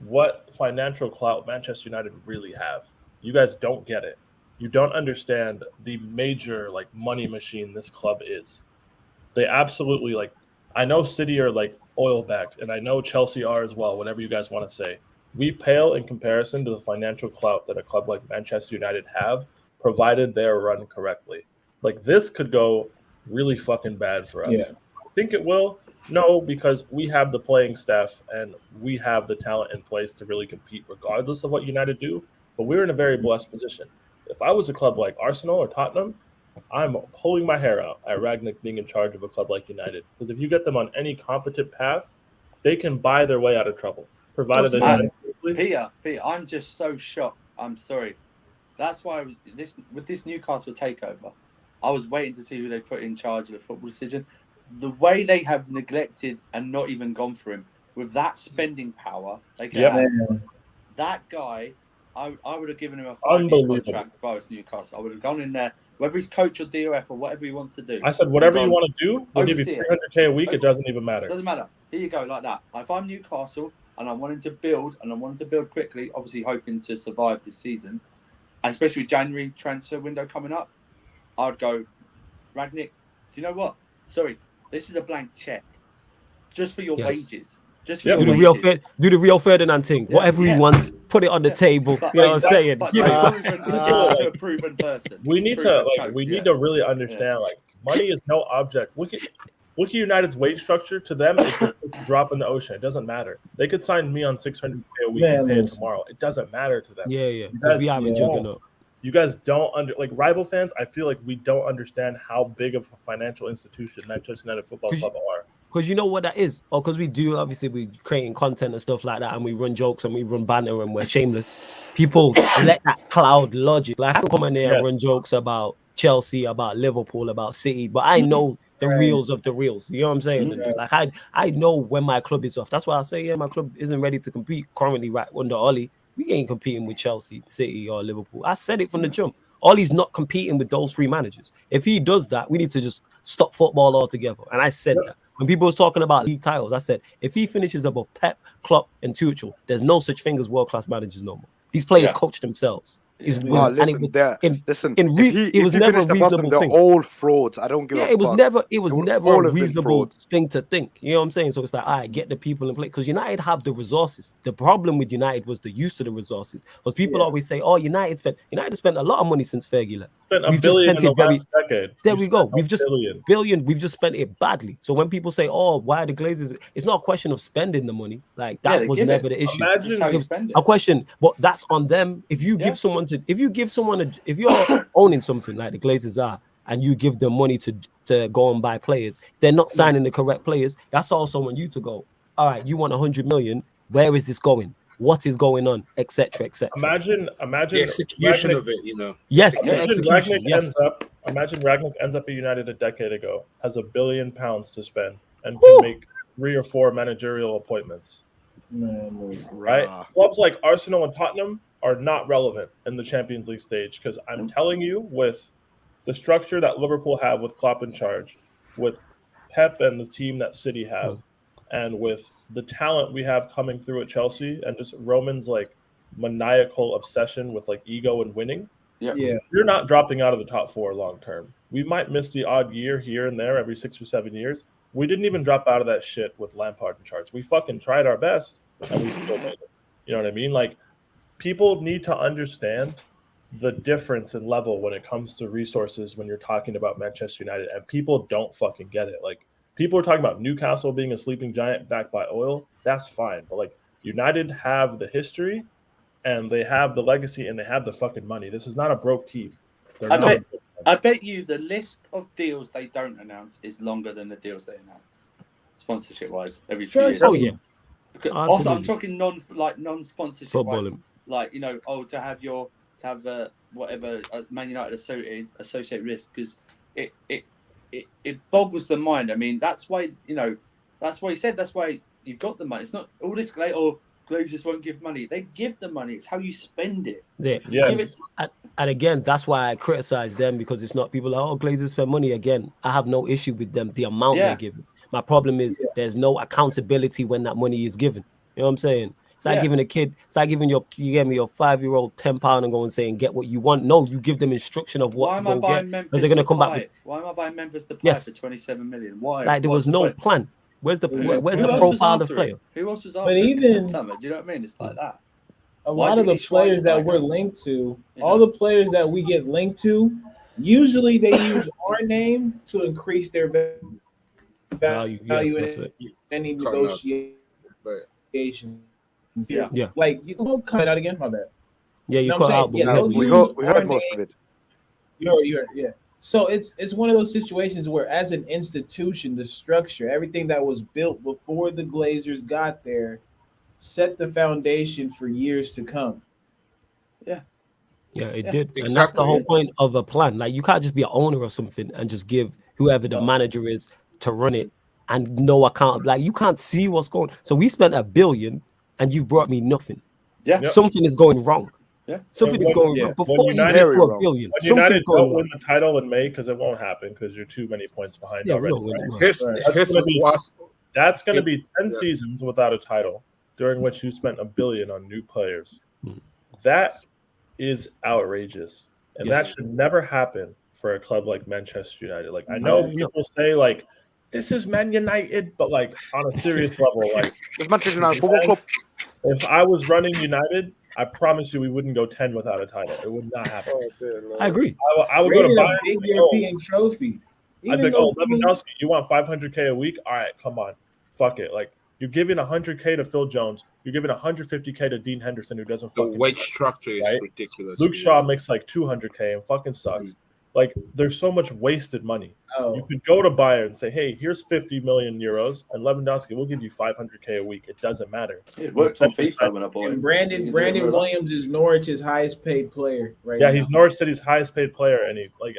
what financial clout Manchester United really have. You guys don't get it. You don't understand the major like money machine this club is. They absolutely like. I know City are like oil backed, and I know Chelsea are as well. Whatever you guys want to say, we pale in comparison to the financial clout that a club like Manchester United have, provided they're run correctly. Like, this could go really fucking bad for us. Yeah. Think it will? No, because we have the playing staff and we have the talent in place to really compete regardless of what United do. But we're in a very blessed position. If I was a club like Arsenal or Tottenham, I'm pulling my hair out at Ragnick being in charge of a club like United. Because if you get them on any competent path, they can buy their way out of trouble, provided they And do it. Peter, I'm just so shocked. I'm sorry. That's why with this Newcastle takeover, I was waiting to see who they put in charge of the football decision. The way they have neglected and not even gone for him with that spending power, they can have that guy. I would have given him a 5-year contract if I was Newcastle. I would have gone in there, whether he's coach or DOF or whatever he wants to do. I said, whatever you want to do, we'll give you $300K a week. It doesn't even matter. It doesn't matter. Here you go, like that. If I'm Newcastle and I'm wanting to build quickly, obviously hoping to survive this season, and especially with January transfer window coming up, I'd go, Ragnick, do you know what? Sorry, this is a blank check. Just for your wages. Just for do the real Ferdinand thing. Whatever he wants, put it on the table. You know what I'm saying? To a proven person. We need to really understand, like, money is no object. Look at United's wage structure. To them, it's a drop in the ocean. It doesn't matter. They could sign me on $600K a week and pay it tomorrow. It doesn't matter to them. Yeah. Because we haven't jumping up. You guys don't rival fans. I feel like we don't understand how big of a financial institution Manchester United Football Club are. Because you know what that is? Or because we do, obviously, we creating content and stuff like that, and we run jokes and we run banter and we're shameless. People let that cloud logic. Like, I can come in there and run jokes about Chelsea, about Liverpool, about City, but I know the reals of the reals. You know what I'm saying? Mm-hmm. Like, I know when my club is off. That's why I say, my club isn't ready to compete currently right under Ollie. We ain't competing with Chelsea, City, or Liverpool. I said it from the jump. Ollie's not competing with those three managers. If he does that, we need to just stop football altogether. And I said that. When people was talking about league titles, I said, if he finishes above Pep, Klopp, and Tuchel, there's no such thing as world-class managers no more. These players coach themselves. It was never a reasonable thing. They're all frauds. I don't give a fuck. It was never a reasonable thing to think. You know what I'm saying? So it's like, all right, get the people in play. Because United have the resources. The problem with United was the use of the resources. Because people always say, oh, United spent a lot of money since Fergie left. Spent $1 billion in the last decade. There we go. We've just spent it badly. So when people say, oh, why the Glazers? It's not a question of spending the money. Like, that was never the issue. Imagine a question, but that's on them. If you give someone if you're owning something like the Glazers are, and you give them money to go and buy players, they're not signing the correct players. That's also on you to go, all right, you want 100 million. Where is this going? What is going on? Etc. etc. Imagine the execution of it, you know. Yes, imagine Ragnick ends up at United a decade ago, has £1 billion to spend, and can make 3 or 4 managerial appointments. Right? Clubs like Arsenal and Tottenham are not relevant in the Champions League stage, because I'm telling you, with the structure that Liverpool have with Klopp in charge, with Pep and the team that City have, and with the talent we have coming through at Chelsea, and just Roman's like maniacal obsession with like ego and winning, you're not dropping out of the top 4 long term. We might miss the odd year here and there every 6 or 7 years. We didn't even drop out of that shit with Lampard in charge. We fucking tried our best, and we still made it. You know what I mean? Like, people need to understand the difference in level when it comes to resources when you're talking about Manchester United, and people don't fucking get it. Like, people are talking about Newcastle being a sleeping giant backed by oil. That's fine. But, like, United have the history, and they have the legacy, and they have the fucking money. This is not a broke team. I bet you the list of deals they don't announce is longer than the deals they announce, sponsorship-wise, every few years. Oh, yeah. Also, I'm talking non-sponsorship wise. Like, you know, to have whatever Man United associate risk, because it boggles the mind. I mean, that's why he said that's why you've got the money. It's not all this like, Glazers won't give money. They give the money. It's how you spend it. Yeah. Yes. And again, that's why I criticize them, because it's not people like, Glazers spend money. Again, I have no issue with them, the amount they're giving. My problem is there's no accountability when that money is given. You know what I'm saying? It's like giving a kid, you gave me your 5-year-old £10 and go and saying, get what you want. No, you give them instruction of what to go get. Because they're going to come back with. Why am I buying Memphis Depay for 27 million? Why? Like, there was no plan. Where's the profile of the player? Who else was after summer? Do you know what I mean? It's like that. A lot of the players that we're linked to, all the players that we get linked to, usually they use our name to increase their value in any negotiation. Yeah. Like, you don't cut again. My bad. Yeah, you cut out. We heard most of it. You heard, yeah. So it's one of those situations where, as an institution, the structure, everything that was built before the Glazers got there, set the foundation for years to come. Yeah, it Yeah, did. And that's the exactly, whole yeah. point of a plan. Like, you can't just be an owner of something and just give whoever the No. manager is to run it and no account. Like, you can't see what's going. So we spent $1 billion and you brought me nothing. Yeah. Yep. Something is going wrong. Yeah. Something is when- going yeah, wrong. Before you United- get to Very $1 wrong. billion, When something's United going don't win wrong. the title in May, because it won't happen because you're too many points behind Yeah, we already. don't win right? it. Here's, Right. here's That's gonna be- what's- That's going to be 10 Yeah. seasons without a title, during which you spent $1 billion on new players. Hmm. That is outrageous, and Yes. that should never happen for a club like Manchester United. Like, I know Absolutely not. people say like, "This is Man United," but like on a serious level, like It's Manchester United Football Club. if I was running United, I promise you we wouldn't go 10 without a title. It would not happen. Oh, dear Lord. I agree. I would go to Rated a Bayern. big and be like, "Oh, European trophy. I'd be Even like, oh, though- Lewandowski, you want 500K a week? All right, come on, fuck it. Like, you're giving 100K to Phil Jones, you're giving 150K to Dean Henderson, who doesn't The fucking. wage structure is right? ridiculous. Luke Shaw makes like 200K and fucking sucks. Like, there's so much wasted money. You Oh, could go to Bayern and say, hey, here's 50 million euros, and Lewandowski, we'll give you 500K a week. It doesn't matter. It worked on FIFA when I bought and him. Brandon Williams is Norwich's highest paid player right Yeah, now. he's Norwich City's highest paid player, and he like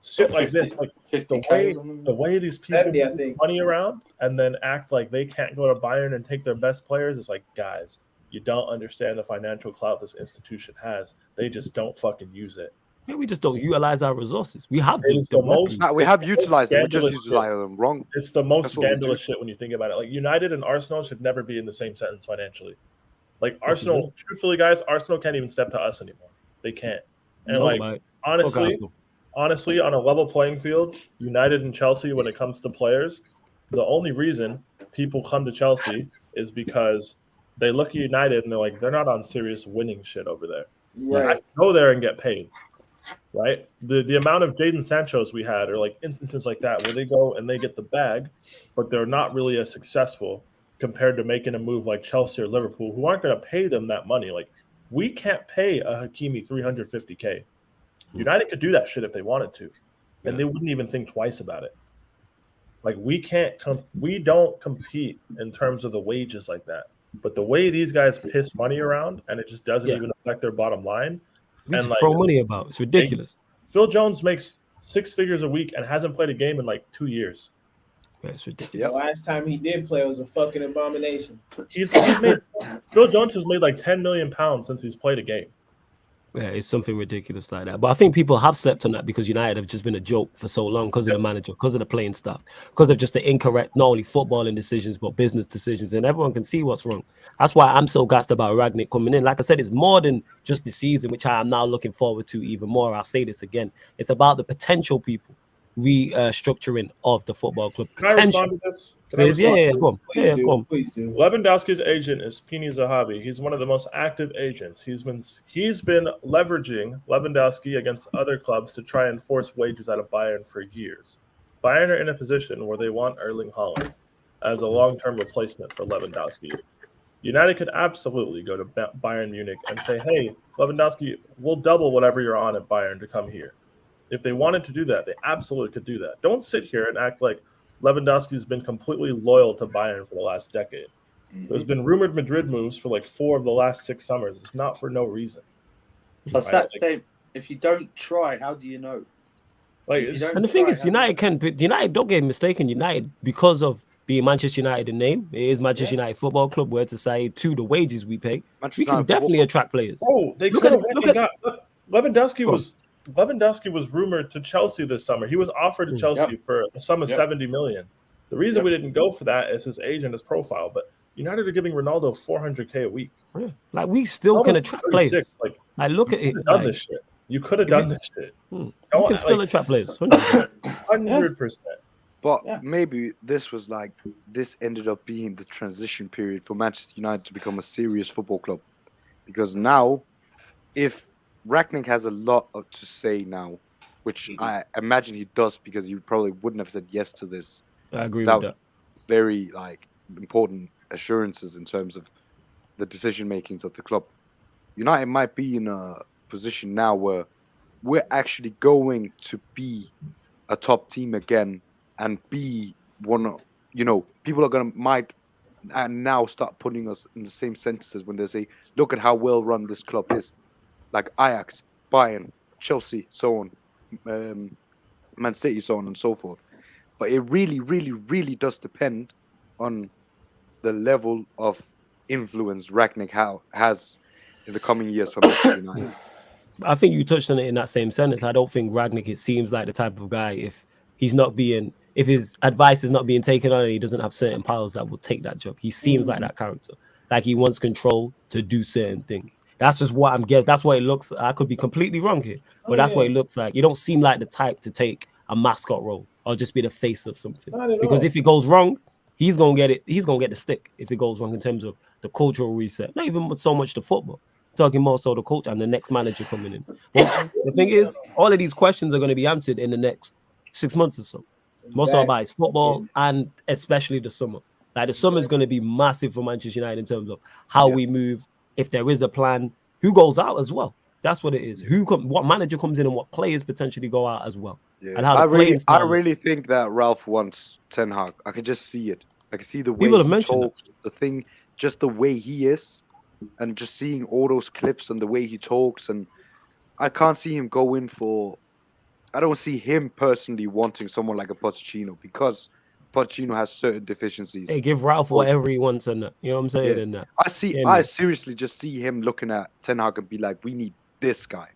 shit like 50 this. Like, 50K. the way these people 70, I move think. money around and then act like they can't go to Bayern and take their best players is like, guys, you don't understand the financial clout this institution has. They just don't fucking use it. Yeah, we just don't utilize our resources. We have It is the most. Nah, we have utilized it. We just scandalous utilize them wrong. It's the most That's what we scandalous shit when you think about it. Like, United and Arsenal should never be in the same sentence financially. Like, Arsenal, truthfully, guys, Arsenal can't even step to us anymore. They can't. And No, like, mate. Fuck honestly, Arsenal. honestly, on a level playing field, United and Chelsea, when it comes to players, the only reason people come to Chelsea is because they look at United and they're like, they're not on serious winning shit over there. I Right. can go there and get paid, right? The amount of Jadon Sanchos we had, or like instances like that, where they go and they get the bag, but they're not really as successful compared to making a move like Chelsea or Liverpool, who aren't going to pay them that money. Like, we can't pay a Hakimi 350K. United could do that shit if they wanted to, and they wouldn't even think twice about it. Like, we can't we don't compete in terms of the wages like that. But the way these guys piss money around, and it just doesn't even affect their bottom line. We And just like, throw money about. It's ridiculous. Phil Jones makes 6 figures a week and hasn't played a game in like 2 years. Yeah, it's The ridiculous. last time he did play was a fucking abomination. He's made Phil Jones has made like 10 million pounds since he's played a game. Yeah, it's something ridiculous like that. But I think people have slept on that because United have just been a joke for so long because of the manager, because of the playing staff, because of just the incorrect, not only footballing decisions, but business decisions. And everyone can see what's wrong. That's why I'm so gassed about Ragnick coming in. Like I said, it's more than just the season, which I am now looking forward to even more. I'll say this again. It's about the potential people restructuring of the football club. Can I respond to this? Can I Yeah, respond? go on. Please Yeah, do. go on. Please do. Lewandowski's agent is Pini Zahavi. He's one of the most active agents. He's been leveraging Lewandowski against other clubs to try and force wages out of Bayern for years. Bayern are in a position where they want Erling Haaland as a long-term replacement for Lewandowski. United could absolutely go to Bayern Munich and say, hey, Lewandowski, we'll double whatever you're on at Bayern to come here. If they wanted to do that, they absolutely could do that. Don't sit here and act like Lewandowski's been completely loyal to Bayern for the last decade. There's been rumored Madrid moves for like 4 of the last 6 summers. It's not for no reason. Plus, that same, if you don't try, how do you know? Like, If you don't And the thing try, is, how do you United, don't get mistaken, United, because of being Manchester United in name, it is Manchester United Football Club, where to say to the wages we pay, Manchester we can United definitely Football attract players. Oh, they Look could at- have look fucking at- got Lewandowski was rumored to Chelsea this summer. He was offered to Chelsea for a sum of 70 million. The reason we didn't go for that is his age and his profile. But United are giving Ronaldo 400K a week. Yeah. Like, we still can Almost attract 36. players. Like, Like, look at you it. could have done Like, this shit. You could have if done you- this shit. you Don't- can still like- attract players. 100%. 100%. But Yeah. maybe this ended up being the transition period for Manchester United to become a serious football club. Because now, if Ragnick has a lot to say now, which I imagine he does because he probably wouldn't have said yes to this I agree without with that. very important assurances in terms of the decision makings of the club. United might be in a position now where we're actually going to be a top team again and be one of, people are gonna might and now start putting us in the same sentences when they say, look at how well run this club is, like Ajax, Bayern, Chelsea, so on, Man City, so on and so forth. But it really, really, really does depend on the level of influence Ragnick has in the coming years for Manchester United. I think you touched on it in that same sentence. I don't think Ragnick, it seems like the type of guy, if his advice is not being taken on and he doesn't have certain powers that will take that job. He seems like that character. Like he wants control to do certain things. That's just what I'm guessing. That's what it looks like. I could be completely wrong here, but that's what it looks like. You don't seem like the type to take a mascot role or just be the face of something. Because if it goes wrong, he's gonna get it. He's gonna get the stick if it goes wrong in terms of the cultural reset. Not even so much the football. Talking more so the culture and the next manager coming in. But the thing is, all of these questions are going to be answered in the next 6 months or so. Most of about is football and especially the summer. Like the summer is going to be massive for Manchester United in terms of how we move. If there is a plan, who goes out as well. That's what it is. What manager comes in and what players potentially go out as well. Yeah. And how I really think that Ralph wants Ten Hag. I can just see it. I can see the way he talks, just the way he is. And just seeing all those clips and the way he talks, and I can't see him going for. I don't see him personally wanting someone like a Pochettino because Pochettino has certain deficiencies. Hey, give Ralph whatever he wants, and you know what I'm saying. And I seriously just see him looking at Ten Hag and be like, "We need this guy."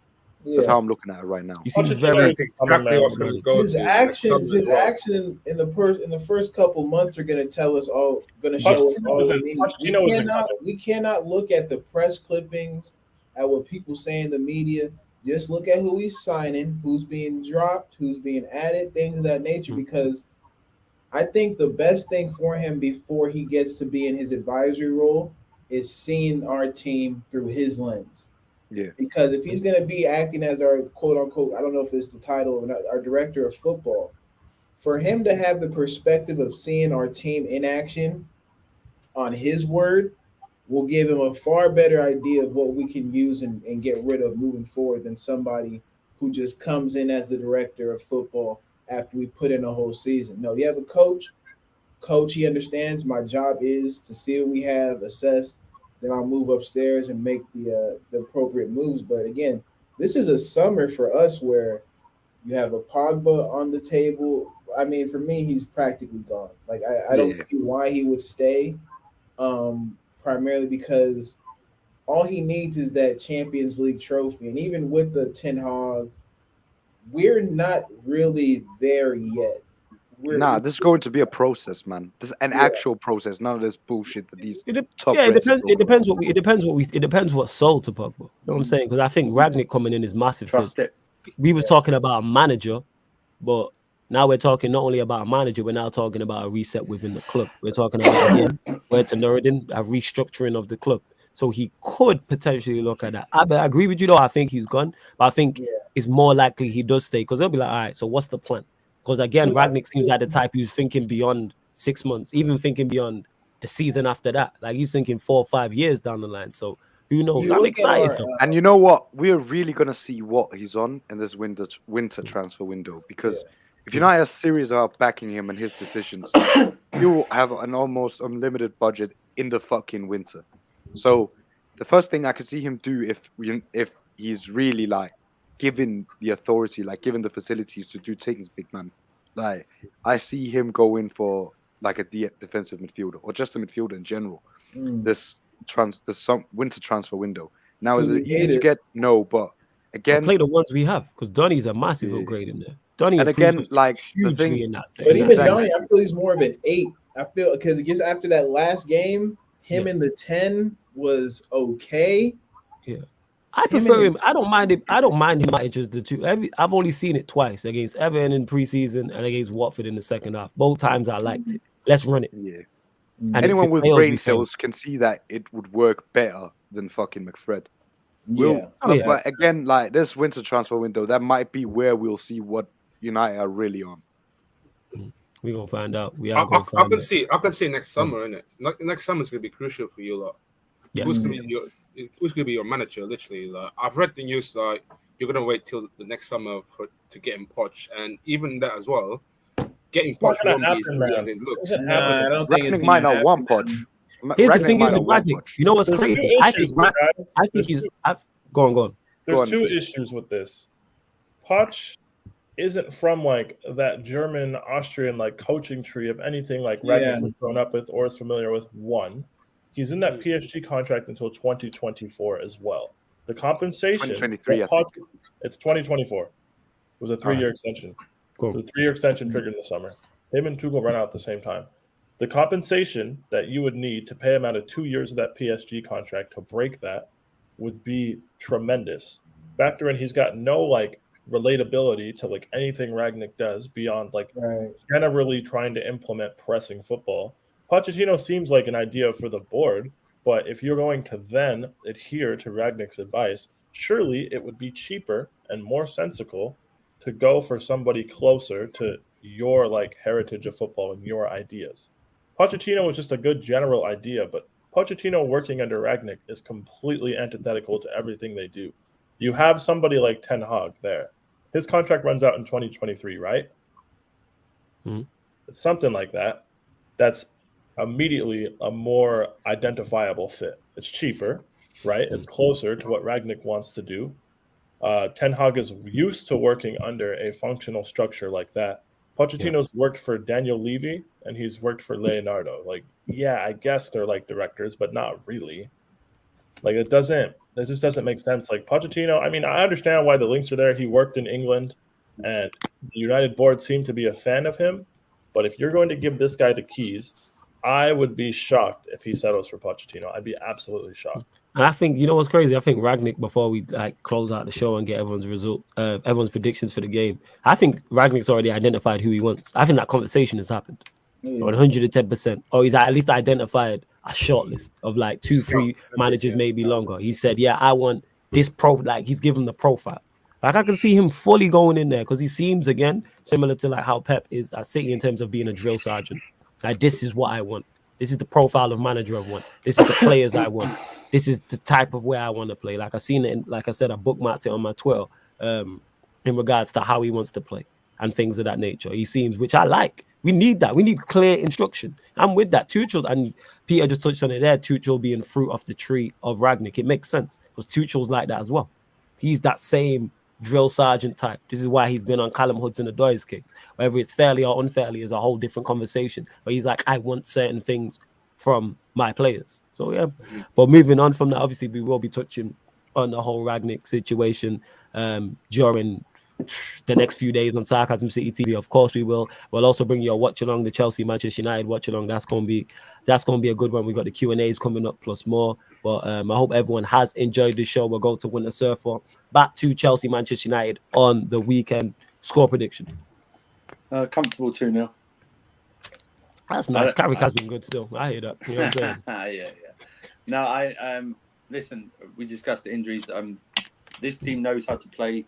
That's how I'm looking at it right now. You see, that's exactly what's going to go. His action in the first couple months are going to tell us all, going to show us all we need. We cannot look at the press clippings, at what people say in the media. Just look at who he's signing, who's being dropped, who's being added, things of that nature. Because I think the best thing for him before he gets to be in his advisory role is seeing our team through his lens. Yeah. Because if he's going to be acting as our quote unquote, I don't know if it's the title or not, our director of football, for him to have the perspective of seeing our team in action on his word will give him a far better idea of what we can use and get rid of moving forward than somebody who just comes in as the director of football after we put in a whole season. No, you have a coach, he understands my job is to see what we have, assess. Then I'll move upstairs and make the appropriate moves. But again, this is a summer for us where you have a Pogba on the table. I mean, for me, he's practically gone. Like I don't see why he would stay. Primarily because all he needs is that Champions League trophy. And even with the Ten Hag, we're not really there yet. This is going to be a process, man. This is an actual process, none of this bullshit that these top. It depends what's sold to Pogba. You know what I'm saying? Because I think Ragnick coming in is massive. Trust it. We was talking about a manager, but now we're talking not only about a manager, we're now talking about a reset within the club. We're talking about again, where to Nuruddin, a restructuring of the club. So he could potentially look at that. I agree with you though. I think he's gone, but I think it's more likely he does stay because they'll be like, all right, so what's the plan? Because again, Ragnick seems like the type who's thinking beyond 6 months, even thinking beyond the season after that. Like he's thinking 4 or 5 years down the line. So who knows? I'm excited though. And you know what? We're really gonna see what he's on in this winter transfer window because if United are serious about backing him and his decisions, he will have an almost unlimited budget in the fucking winter. So the first thing I could see him do if he's really like given the authority, like given the facilities to do things, big man. Like I see him go in for like a defensive midfielder or just a midfielder in general. This winter transfer window. Now is it easy to get? No, but again, play the ones we have because Donny's a massive upgrade in there. Donny and again, like hugely in that. But even Donny, I feel he's more of an 8. I feel because just after that last game, him in the 10 was okay. Yeah. I prefer him. I don't mind him. I don't mind him at just the two. I've only seen it twice against Everton in preseason and against Watford in the second half. Both times I liked it. Let's run it. Yeah. And anyone with brain cells can see that it would work better than fucking McFred. But again, like this winter transfer window, that might be where we'll see what United are really on. We're gonna find out. I can see next summer, innit? Next summer is gonna be crucial for you lot. Yes. Who's gonna be your manager? Literally, like I've read the news. Like you're gonna wait till the next summer to get him Poch, and even that as well, getting It's not Poch gonna won't be as happen, easy man. as it looks. Doesn't Nah, happen. I don't think it's Ragnick might gonna not want happen. Poch. Here's the Ragnick thing might is not with want Ragnick. Poch. You know what's There's crazy? two I issues, think guys. I think There's he's. two- Go on. There's Go on. two issues with this. Poch isn't from like that German, Austrian like coaching tree of anything like Ragnick Yeah. has grown up with or is familiar with. One, he's in that PSG contract until 2024 as well. The compensation 2023, that I think. it's 2024. It was a 3-year extension. Cool. It was a 3-year extension triggered in the summer. Him and Tuchel run out at the same time. The compensation that you would need to pay him out of 2 years of that PSG contract to break that would be tremendous. Factor in he's got no like relatability to like anything Ragnick does beyond like Right. generally trying to implement pressing football. Pochettino seems like an idea for the board, but if you're going to then adhere to Ragnick's advice, surely it would be cheaper and more sensical to go for somebody closer to your like heritage of football and your ideas. Pochettino was just a good general idea, but Pochettino working under Ragnick is completely antithetical to everything they do. You have somebody like Ten Hag there. His contract runs out in 2023, right? Mhm. It's something like that. That's immediately a more identifiable fit. It's cheaper, right? It's closer to what Ragnick wants to do. Ten Hag is used to working under a functional structure like that. Pochettino's worked for Daniel Levy and he's worked for Leonardo. Like, yeah, I guess they're like directors, but not really. Like, it just doesn't make sense. Like, Pochettino, I mean, I understand why the links are there. He worked in England and the United board seemed to be a fan of him. But if you're going to give this guy the keys, I would be shocked if he settles for Pochettino. I'd be absolutely shocked. And I think you know what's crazy. I think Ragnick, before we like close out the show and get everyone's predictions for the game, I think Ragnick's already identified who he wants. I think that conversation has happened, 110%. Or he's at least identified a short list of like 2-3 managers, maybe longer. He said, "Yeah, I want this pro." Like he's given the profile. Like I can see him fully going in there because he seems again similar to like how Pep is at City in terms of being a drill sergeant. Like this is what I want. This is the profile of manager I want. This is the players I want. This is the type of way I want to play. Like I seen it, in, like I said, I bookmarked it on my Twitter in regards to how he wants to play and things of that nature. He seems, which I like. We need that. We need clear instruction. I'm with that. Tuchel, and Peter just touched on it there, Tuchel being fruit off the tree of Ragnick. It makes sense because Tuchel's like that as well. He's that same drill sergeant type. This is why he's been on Callum Hudson-Odoi's case. Whether it's fairly or unfairly is a whole different conversation. But he's like, I want certain things from my players. So yeah. But moving on from that, obviously we will be touching on the whole Ragnick situation during the next few days on Sarcasm City TV. Of course we will. We'll also bring you a watch along, the Chelsea Manchester United watch along. That's gonna be a good one. We got the Q&As coming up plus more. But I hope everyone has enjoyed the show. We'll go to Winter Surfer. Back to Chelsea Manchester United on the weekend. Score prediction. Comfortable 2-0. That's nice. Carrick has been good still. I hear that. You know what I'm saying? yeah. No, I listen, we discussed the injuries. This team knows how to play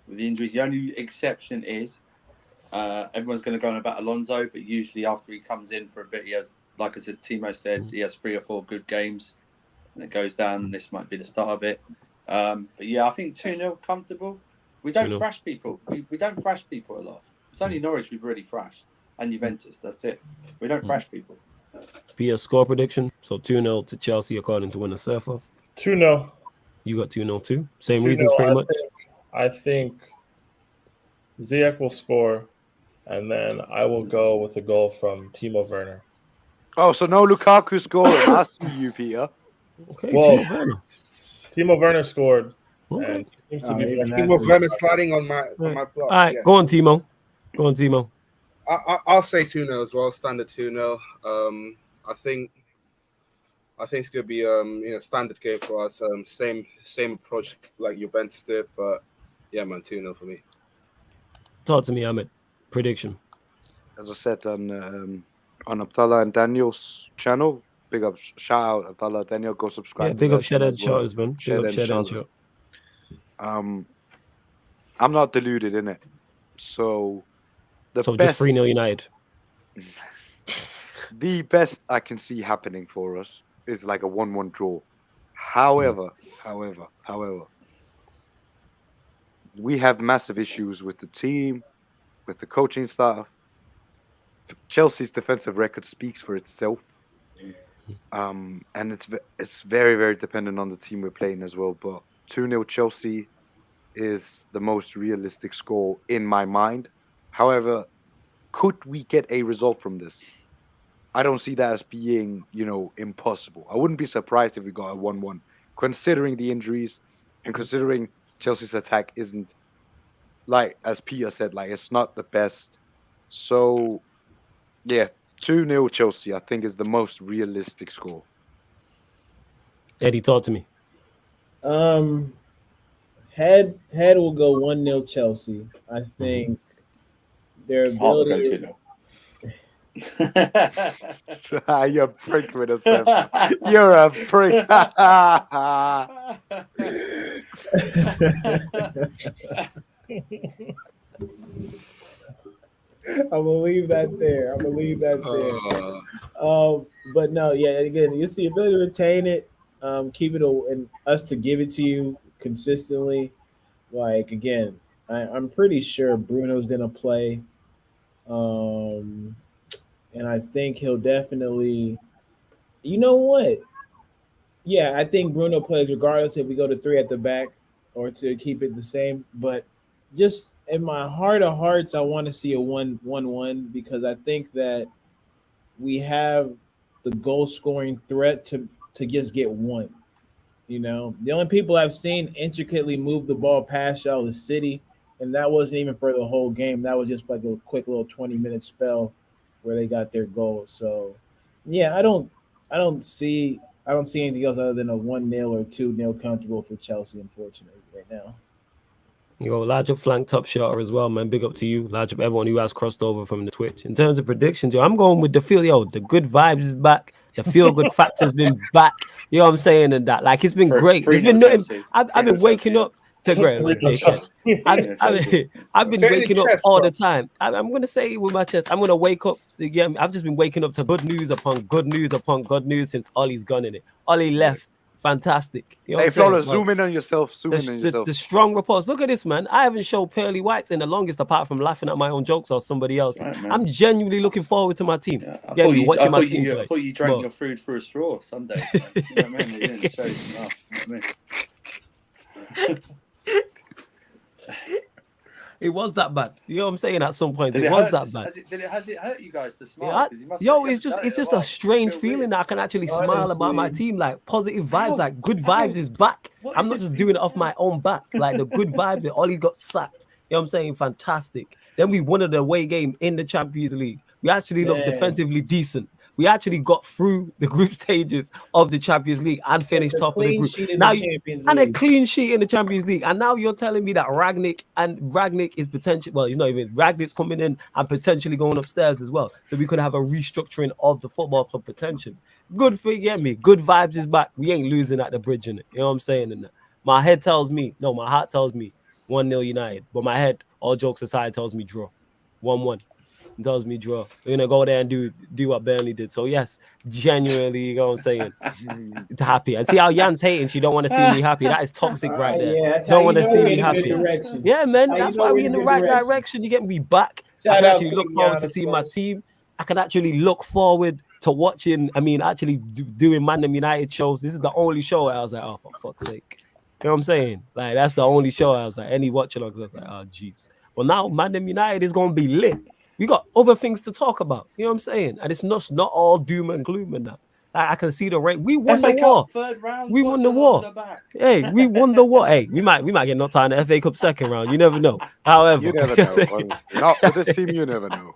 with the injuries. The only exception is everyone's going to go on about Alonso, but usually after he comes in for a bit, he has, like I said, Timo said, he has 3 or 4 good games and it goes down, and this might be the start of it. But yeah, I think 2-0 comfortable. We don't 2-0. thrash people. We don't thrash people a lot. It's only Norwich we've really thrashed, and Juventus. That's it. We don't thrash people. Be a score prediction. So 2-0 to Chelsea according to Winter Surfer. 2-0. You got 2-0 too. Same 2-0, reasons pretty much. I think Ziyech will score, and then I will go with a goal from Timo Werner. Oh, so no Lukaku scoring. I see you, Peter. Okay, Well, Timo Werner. Timo Werner scored, Okay. and he seems to be. even Timo Werner sliding on my block. All right, yes. go on, Timo. Go on, Timo. I'll say 2-0 as well, standard 2-0. I think it's gonna be standard game for us. Same approach like Juventus did, but yeah, man, 2-0 for me. Talk to me, Ahmed. Prediction. As I said on Abdallah and Daniel's channel, big up, shout out Abdallah, Daniel, go subscribe. Yeah, to big their up Shed channel and as well. Shotters, man. Big Shed up and Shed and Shotters. Shot. I'm not deluded in it. So So just 3-0 United. the best I can see happening for us is like a 1-1 draw. However, we have massive issues with the team, with the coaching staff. Chelsea's defensive record speaks for itself. And it's very, very dependent on the team we're playing as well. But 2-0 Chelsea is the most realistic score in my mind. However, could we get a result from this? I don't see that as being, impossible. I wouldn't be surprised if we got a 1-1, considering the injuries and considering Chelsea's attack isn't, like, as Peter said, like, it's not the best. So, yeah, 2-0 Chelsea, I think, is the most realistic score. Eddie, talk to me. Head will go 1-0 Chelsea. I think their ability. You're a prick with yourself. You're a prick. I'm gonna leave that there. But no, yeah. Again, it's the ability to retain it, keep it, and us to give it to you consistently. Like again, I'm pretty sure Bruno's gonna play, and I think he'll definitely. You know what? Yeah, I think Bruno plays regardless if we go to 3 at the back or to keep it the same. But just in my heart of hearts, I want to see a 1-1 because I think that we have the goal scoring threat to just get one. The only people I've seen intricately move the ball past y'all is City, and that wasn't even for the whole game. That was just like a quick little 20-minute spell where they got their goal. So, yeah, I don't see anything else other than a 1-0 or 2-0 comfortable for Chelsea, unfortunately, right now. You go large up flank top shotter as well, man. Big up to you. Large up everyone who has crossed over from the Twitch. In terms of predictions, I'm going with the feel. The good vibes is back. The feel good factor's been back. You know what I'm saying? And that, like, it's been great. It's been nothing. I've been waking up to great. I've been waking up all the time. I'm gonna say it with my chest. I'm gonna wake up again. I've just been waking up to good news upon good news upon good news since Ollie's gone in it. Ollie left. Fantastic. Hey, Flawless, zoom in on yourself. The strong reports. Look at this, man. I haven't showed pearly whites in the longest, apart from laughing at my own jokes or somebody else. Right, I'm genuinely looking forward to my team. Yeah, I thought you drank your food through a straw someday. You know what I mean? You didn't show enough. You know what I mean? It was that bad. You know what I'm saying? At some point, it was that bad. Has it hurt you guys to smile? It's just a strange feeling that I can actually smile about my team. Like positive vibes, like good vibes is back. I'm not just doing it off my own back. Like the good vibes, Ollie got sacked. You know what I'm saying? Fantastic. Then we won the away game in the Champions League. We actually looked defensively decent. We actually got through the group stages of the Champions League and finished top of the group. And a clean sheet in the Champions League. And now you're telling me that Ragnick is potential. Well, you know, even Ragnick's coming in and potentially going upstairs as well. So we could have a restructuring of the football club potential. Good for you, get me. Good vibes is back. We ain't losing at the bridge in it. You know what I'm saying? And my heart tells me 1-0 United. But my head, all jokes aside, tells me draw. 1-1. Tells me draw. We're gonna go there and do what Burnley did. So yes, genuinely, you know what I'm saying? Happy. I see how Jan's hating. She don't want to see me happy. That is toxic right there. Yeah, don't want to see me happy. Yeah, man. That's why we're in the right direction. You get me back. I can actually look forward to seeing my team. I can actually look forward to watching. I mean, actually doing Mandem United shows. This is the only show I was like, oh, for fuck's sake. You know what I'm saying? Like that's the only show I was like, any watch-alongs. I was like, oh, jeez. Well, now Mandem United is gonna be lit. We got other things to talk about. You know what I'm saying? And it's not all doom and gloom and that. Like, I can see the rate. We won the war. Third round, we won the war. Hey, we won the war. Hey, we might get knocked out in the FA Cup second round. You never know. However, you never know. Not with this team, you never know.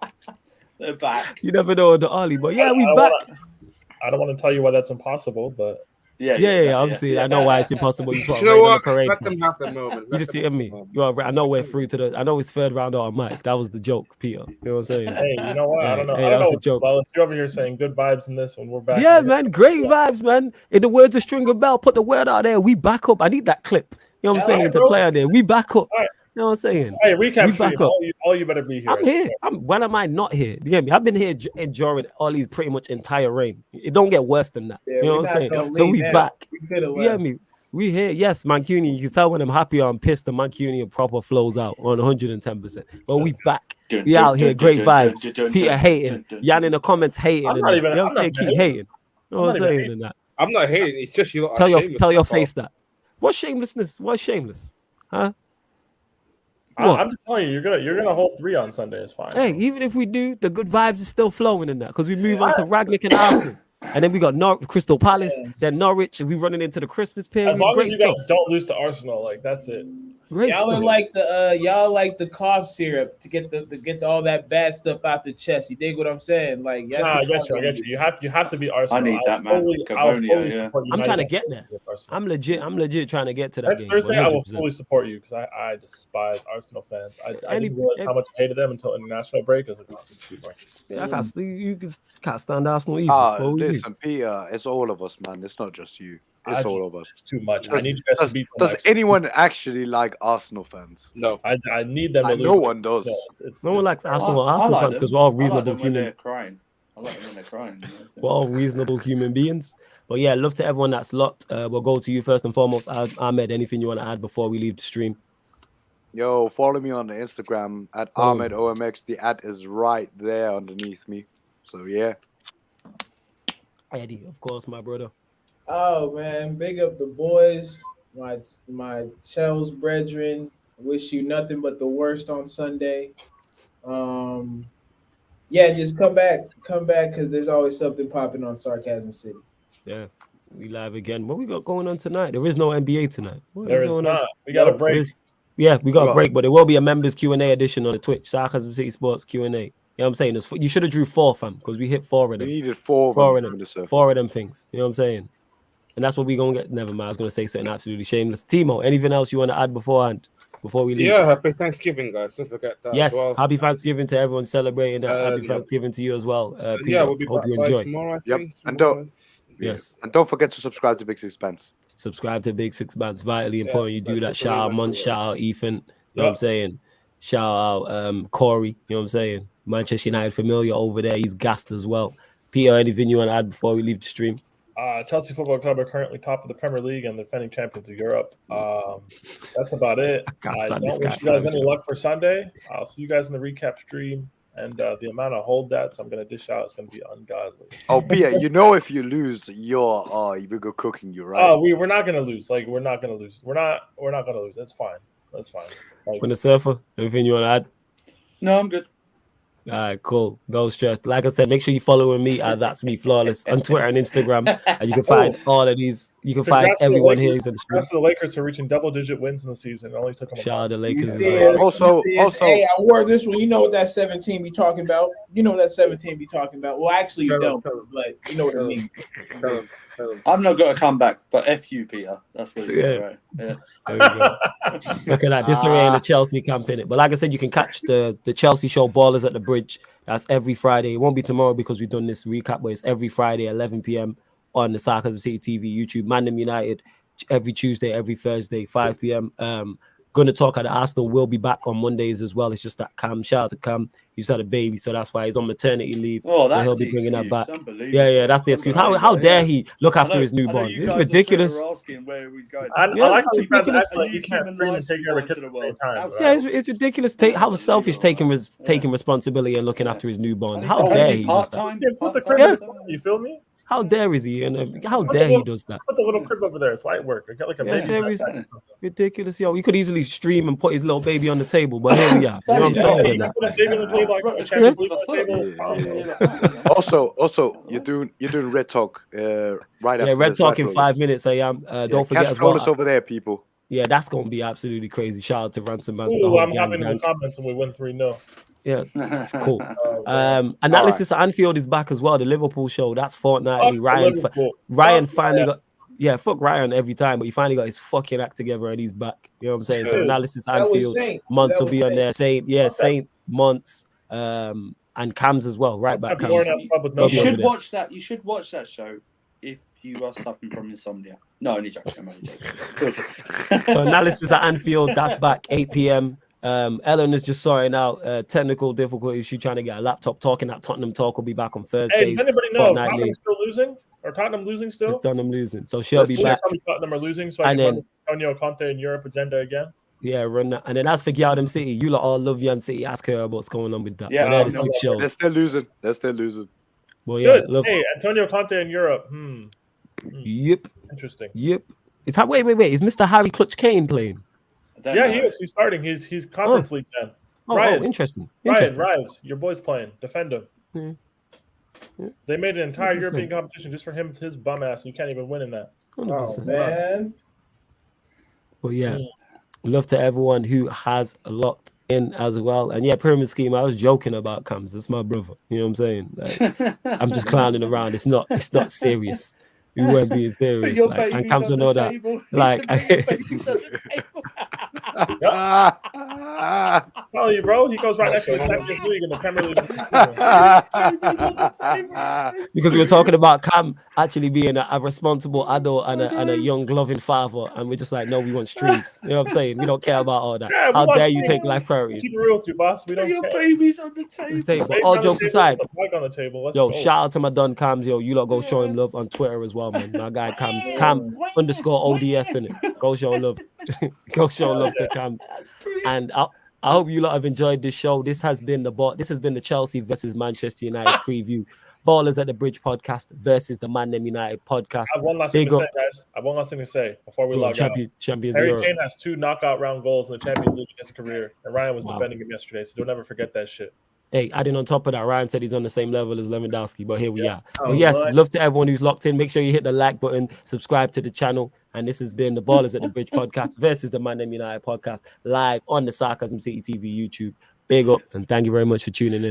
They're back. You never know the Ali, but yeah, we back. I don't want to tell you why that's impossible, but yeah. Obviously, I know why it's impossible. You know what? Let them have the moment. You just hear me. You are. I know we're through to the. I know it's third round on Mike. That was the joke, Peter. You know what I'm saying? Hey, you know what? I don't know. Hey, I don't know. The joke. Well, you're over here saying good vibes in this, and we're back. Yeah, man. Great vibes, man. In the words of Stringer Bell, put the word out there. We back up. I need that clip. You know what I'm saying? To play out there. We back up. You know what I'm saying? Hey, recap stream. All you better be here. I'm here. When am I not here? You get me? I've been here enduring Ollie's pretty much entire reign. It don't get worse than that. You know what I'm saying? So we back. You get me? We here, yes, Mancuni. You can tell when I'm happy or I'm pissed. The Mancuni proper flows out on 110%. But we back. We out here, great vibes. Peter hating. Jan in the comments hating. I'm not even. You know I'm what I'm saying? not Keep hating. hating. You know what I'm I'm not even saying? And that. I'm not hating. It's just you lot are Tell shameless. your that's all. face that. What's shamelessness? What's shameless? Huh? I'm just telling you, you're gonna hold 3 on Sunday. It's fine. Hey, bro. even if we do, the good vibes is still flowing in that because we move on to Ragnick and Arsenal. And then we got Crystal Palace, then Norwich, and we running into the Christmas period. As long Great as you stuff. guys don't lose to Arsenal, like that's it. Great Y'all stuff. like the cough syrup to get all that bad stuff out the chest. You dig what I'm saying? Like, Nah, I get you. You have to be Arsenal. I need that, man. I'll Cavani, fully yeah. support I'm trying to United. get there. I'm legit trying to get to that Next game. Thursday, I will 100%. fully support you because I despise Arsenal fans. I Any- didn't realize how much I hated them until international break. I was like, oh, this is too much. Yeah, you can't stand Arsenal either. What we do? Listen, Peter, it's all of us, man. It's not just you. It's all of us. It's too much. I need you guys to beat them. Does anyone actually like Arsenal fans? No. I need them to lose. No one does. No one likes Arsenal I fans like because them. we're all I like reasonable them when human. they're crying. I like them when they're crying. We're all reasonable human beings. But yeah, love to everyone that's locked. We'll go to you first and foremost. Ahmed, anything you want to add before we leave the stream? Yo, follow me on the Instagram at AhmedOMX. The ad is right there underneath me. So yeah. Eddie, of course, my brother. Oh man, big up the boys, my Chels brethren. Wish you nothing but the worst on Sunday. Yeah, just come back because there's always something popping on Sarcasm City. Yeah, we live again. What we got going on tonight? There is no NBA tonight. There is not. We got a break. We got a break, but there will be a members Q&A edition on the Twitch, Sarcasm City Sports Q&A. You know what I'm saying? You should have drew 4, fam, because we hit 4 of them. We needed 4 of them. 4 of them things. You know what I'm saying? And that's what we're going to get. Never mind. I was going to say something absolutely shameless. Timo, anything else you want to add beforehand? Before we leave? Yeah, happy Thanksgiving, guys. Don't forget that. Yes, as well. happy Thanksgiving to everyone celebrating that. Happy Thanksgiving to you as well. Peter. Yeah, we'll be Hope back you by enjoy. tomorrow, I Yep. think. And don't forget to subscribe to Big Six Bands. Subscribe to Big Six Bands. Vitally important. You do that. super Shout out relevant, Munch. Shout out Ethan. You know what I'm saying? Shout out Corey. You know what I'm saying? Manchester United familiar over there. He's gassed as well. Peter, anything you want to add before we leave the stream? Chelsea Football Club are currently top of the Premier League and defending champions of Europe. That's about it. I don't wish you guys any luck for Sunday. I'll see you guys in the recap stream. And the amount of hold that's I'm going to dish out is going to be ungodly. Oh, Pia, you know if you lose, we go cooking you, right? Oh, we're not going to lose. Like, we're not going to lose. We're not going to lose. That's fine. That's fine. Like, When the surfer, anything you want to add? No, I'm good. All right, cool. No stress. Like I said, make sure you following me at That's Me Flawless on Twitter and Instagram. And you can find all of these. You can find everyone here. Congrats to the Lakers for reaching double-digit wins in the season. It only took them. Shout out the Lakers. Also, hey, I wore this one. You know what that 17 be talking about? You know what that 17 be talking about? Well, actually, you don't, but you know what it means. I'm not going to come back, but F you, Peter. That's what it is, right? Yeah. There we go. Look at that. Disarray in the Chelsea camp in it. But like I said, you can catch the Chelsea show Ballers at the Bridge. That's every Friday. It won't be tomorrow because we've done this recap, but it's every Friday, 11 p.m. on the Sarcasm City TV, YouTube, Mandem United, every Tuesday, every Thursday, 5 p.m. Gonna talk at the Arsenal will be back on Mondays as well. It's just that Cam, shout out to Cam. He's had a baby, so that's why he's on maternity leave. Oh, so he'll be bringing that back. Yeah, that's the excuse. How dare he look after his newborn? It's ridiculous. I like how he's like you can't scream and take care of a kid at the same time. Yeah, it's ridiculous. How selfish taking responsibility and looking after his newborn. How dare he? You feel me? How dare is he? And how dare he does that? Put the little crib over there. It's light work. I got like a serious, ridiculous. Yo, we could easily stream and put his little baby on the table, but here we are. You know what I'm saying? Also, you're doing Red Talk right after. Yeah, Red Talk in 5 minutes. I am. Don't forget as well. Over there, people. Yeah, that's gonna be absolutely crazy. Shout out to Ransom Man. I'm having in the comments and we win 3-0. Yeah, cool. Analysis at Anfield is back as well. The Liverpool show, that's fortnightly. Ryan finally got fuck Ryan every time, but he finally got his fucking act together and he's back. You know what I'm saying? So analysis at Anfield, Monts will be on there. Saint, Monts, and Cams as well. Right back. You should watch that. You should watch that show if you are suffering from insomnia. No, only joking. So analysis at Anfield, that's back 8 p.m. Ellen is just sorting out technical difficulties. She's trying to get a laptop. Talking at Tottenham Talk will be back on Thursdays. Hey, does anybody know Tottenham's still losing? Are Tottenham losing still? It's Tottenham losing. So she'll be Please back. tell me Tottenham are losing so I And can run then- this Antonio Conte in Europe agenda again. Yeah, run that. And then as for Galdem City, you lot all love Yan City. Ask her about what's going on with that. Yeah, But they're the no, 6 no, shows. They're still losing. They're still losing. Well, yeah, Good. love. Hey, Antonio Conte in Europe. Yep, Interesting. yep. It's how. Wait. Is Mr. Harry Clutch Kane playing? I don't Yeah, know. he is. He's starting. He's Conference League 10. Oh, Ryan, interesting. Ryan, Rives, your boy's playing. Defend him. Yeah. Yeah. They made an entire 100%. European competition just for him, his bum ass. You can't even win in that. 100%. Oh man. But yeah, love to everyone who has locked in as well. And yeah, pyramid scheme. I was joking about Cams. That's my brother. You know what I'm saying? Like, I'm just clowning around. It's not serious. We weren't being Put serious. your Like, and babies Cams will on know the that. table. Like, Put your babies on the table. Oh, you bro, he goes right next to the Champions League and the Premier League. Babies on the table. because we were talking about Cam actually being a responsible adult and a young loving father, and we're just like, no, we want streams. You know what I'm saying? We don't care about all that. Yeah, we How want dare you streams. take life priorities? Keep it real, too, boss. We Put don't your care. babies on the table. But Baby all on the jokes table, aside, put the mic on the table. Let's yo, go. shout out to my Don Cams, yo. You lot go show him love on Twitter as well, man. My guy Cams, Cam _ODS in it. Go show love. Go show love to Cams. And I hope you lot have enjoyed this show. This has been the Chelsea versus Manchester United preview. Ballers at the Bridge podcast versus the Mandem United podcast. I have one last thing to say, guys. I have one last thing to say before we log out. Champions Harry Europe. Kane has 2 knockout round goals in the Champions League in his career, and Ryan was Wow. defending him yesterday, so don't ever forget that shit. Hey, adding on top of that, Ryan said he's on the same level as Lewandowski, but here we are. Oh, But yes, Lord. love to everyone who's locked in. Make sure you hit the like button, subscribe to the channel. And this has been the Ballers at the Bridge podcast versus the Mandem United podcast live on the Sarcasm City TV YouTube. Big up and thank you very much for tuning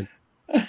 in.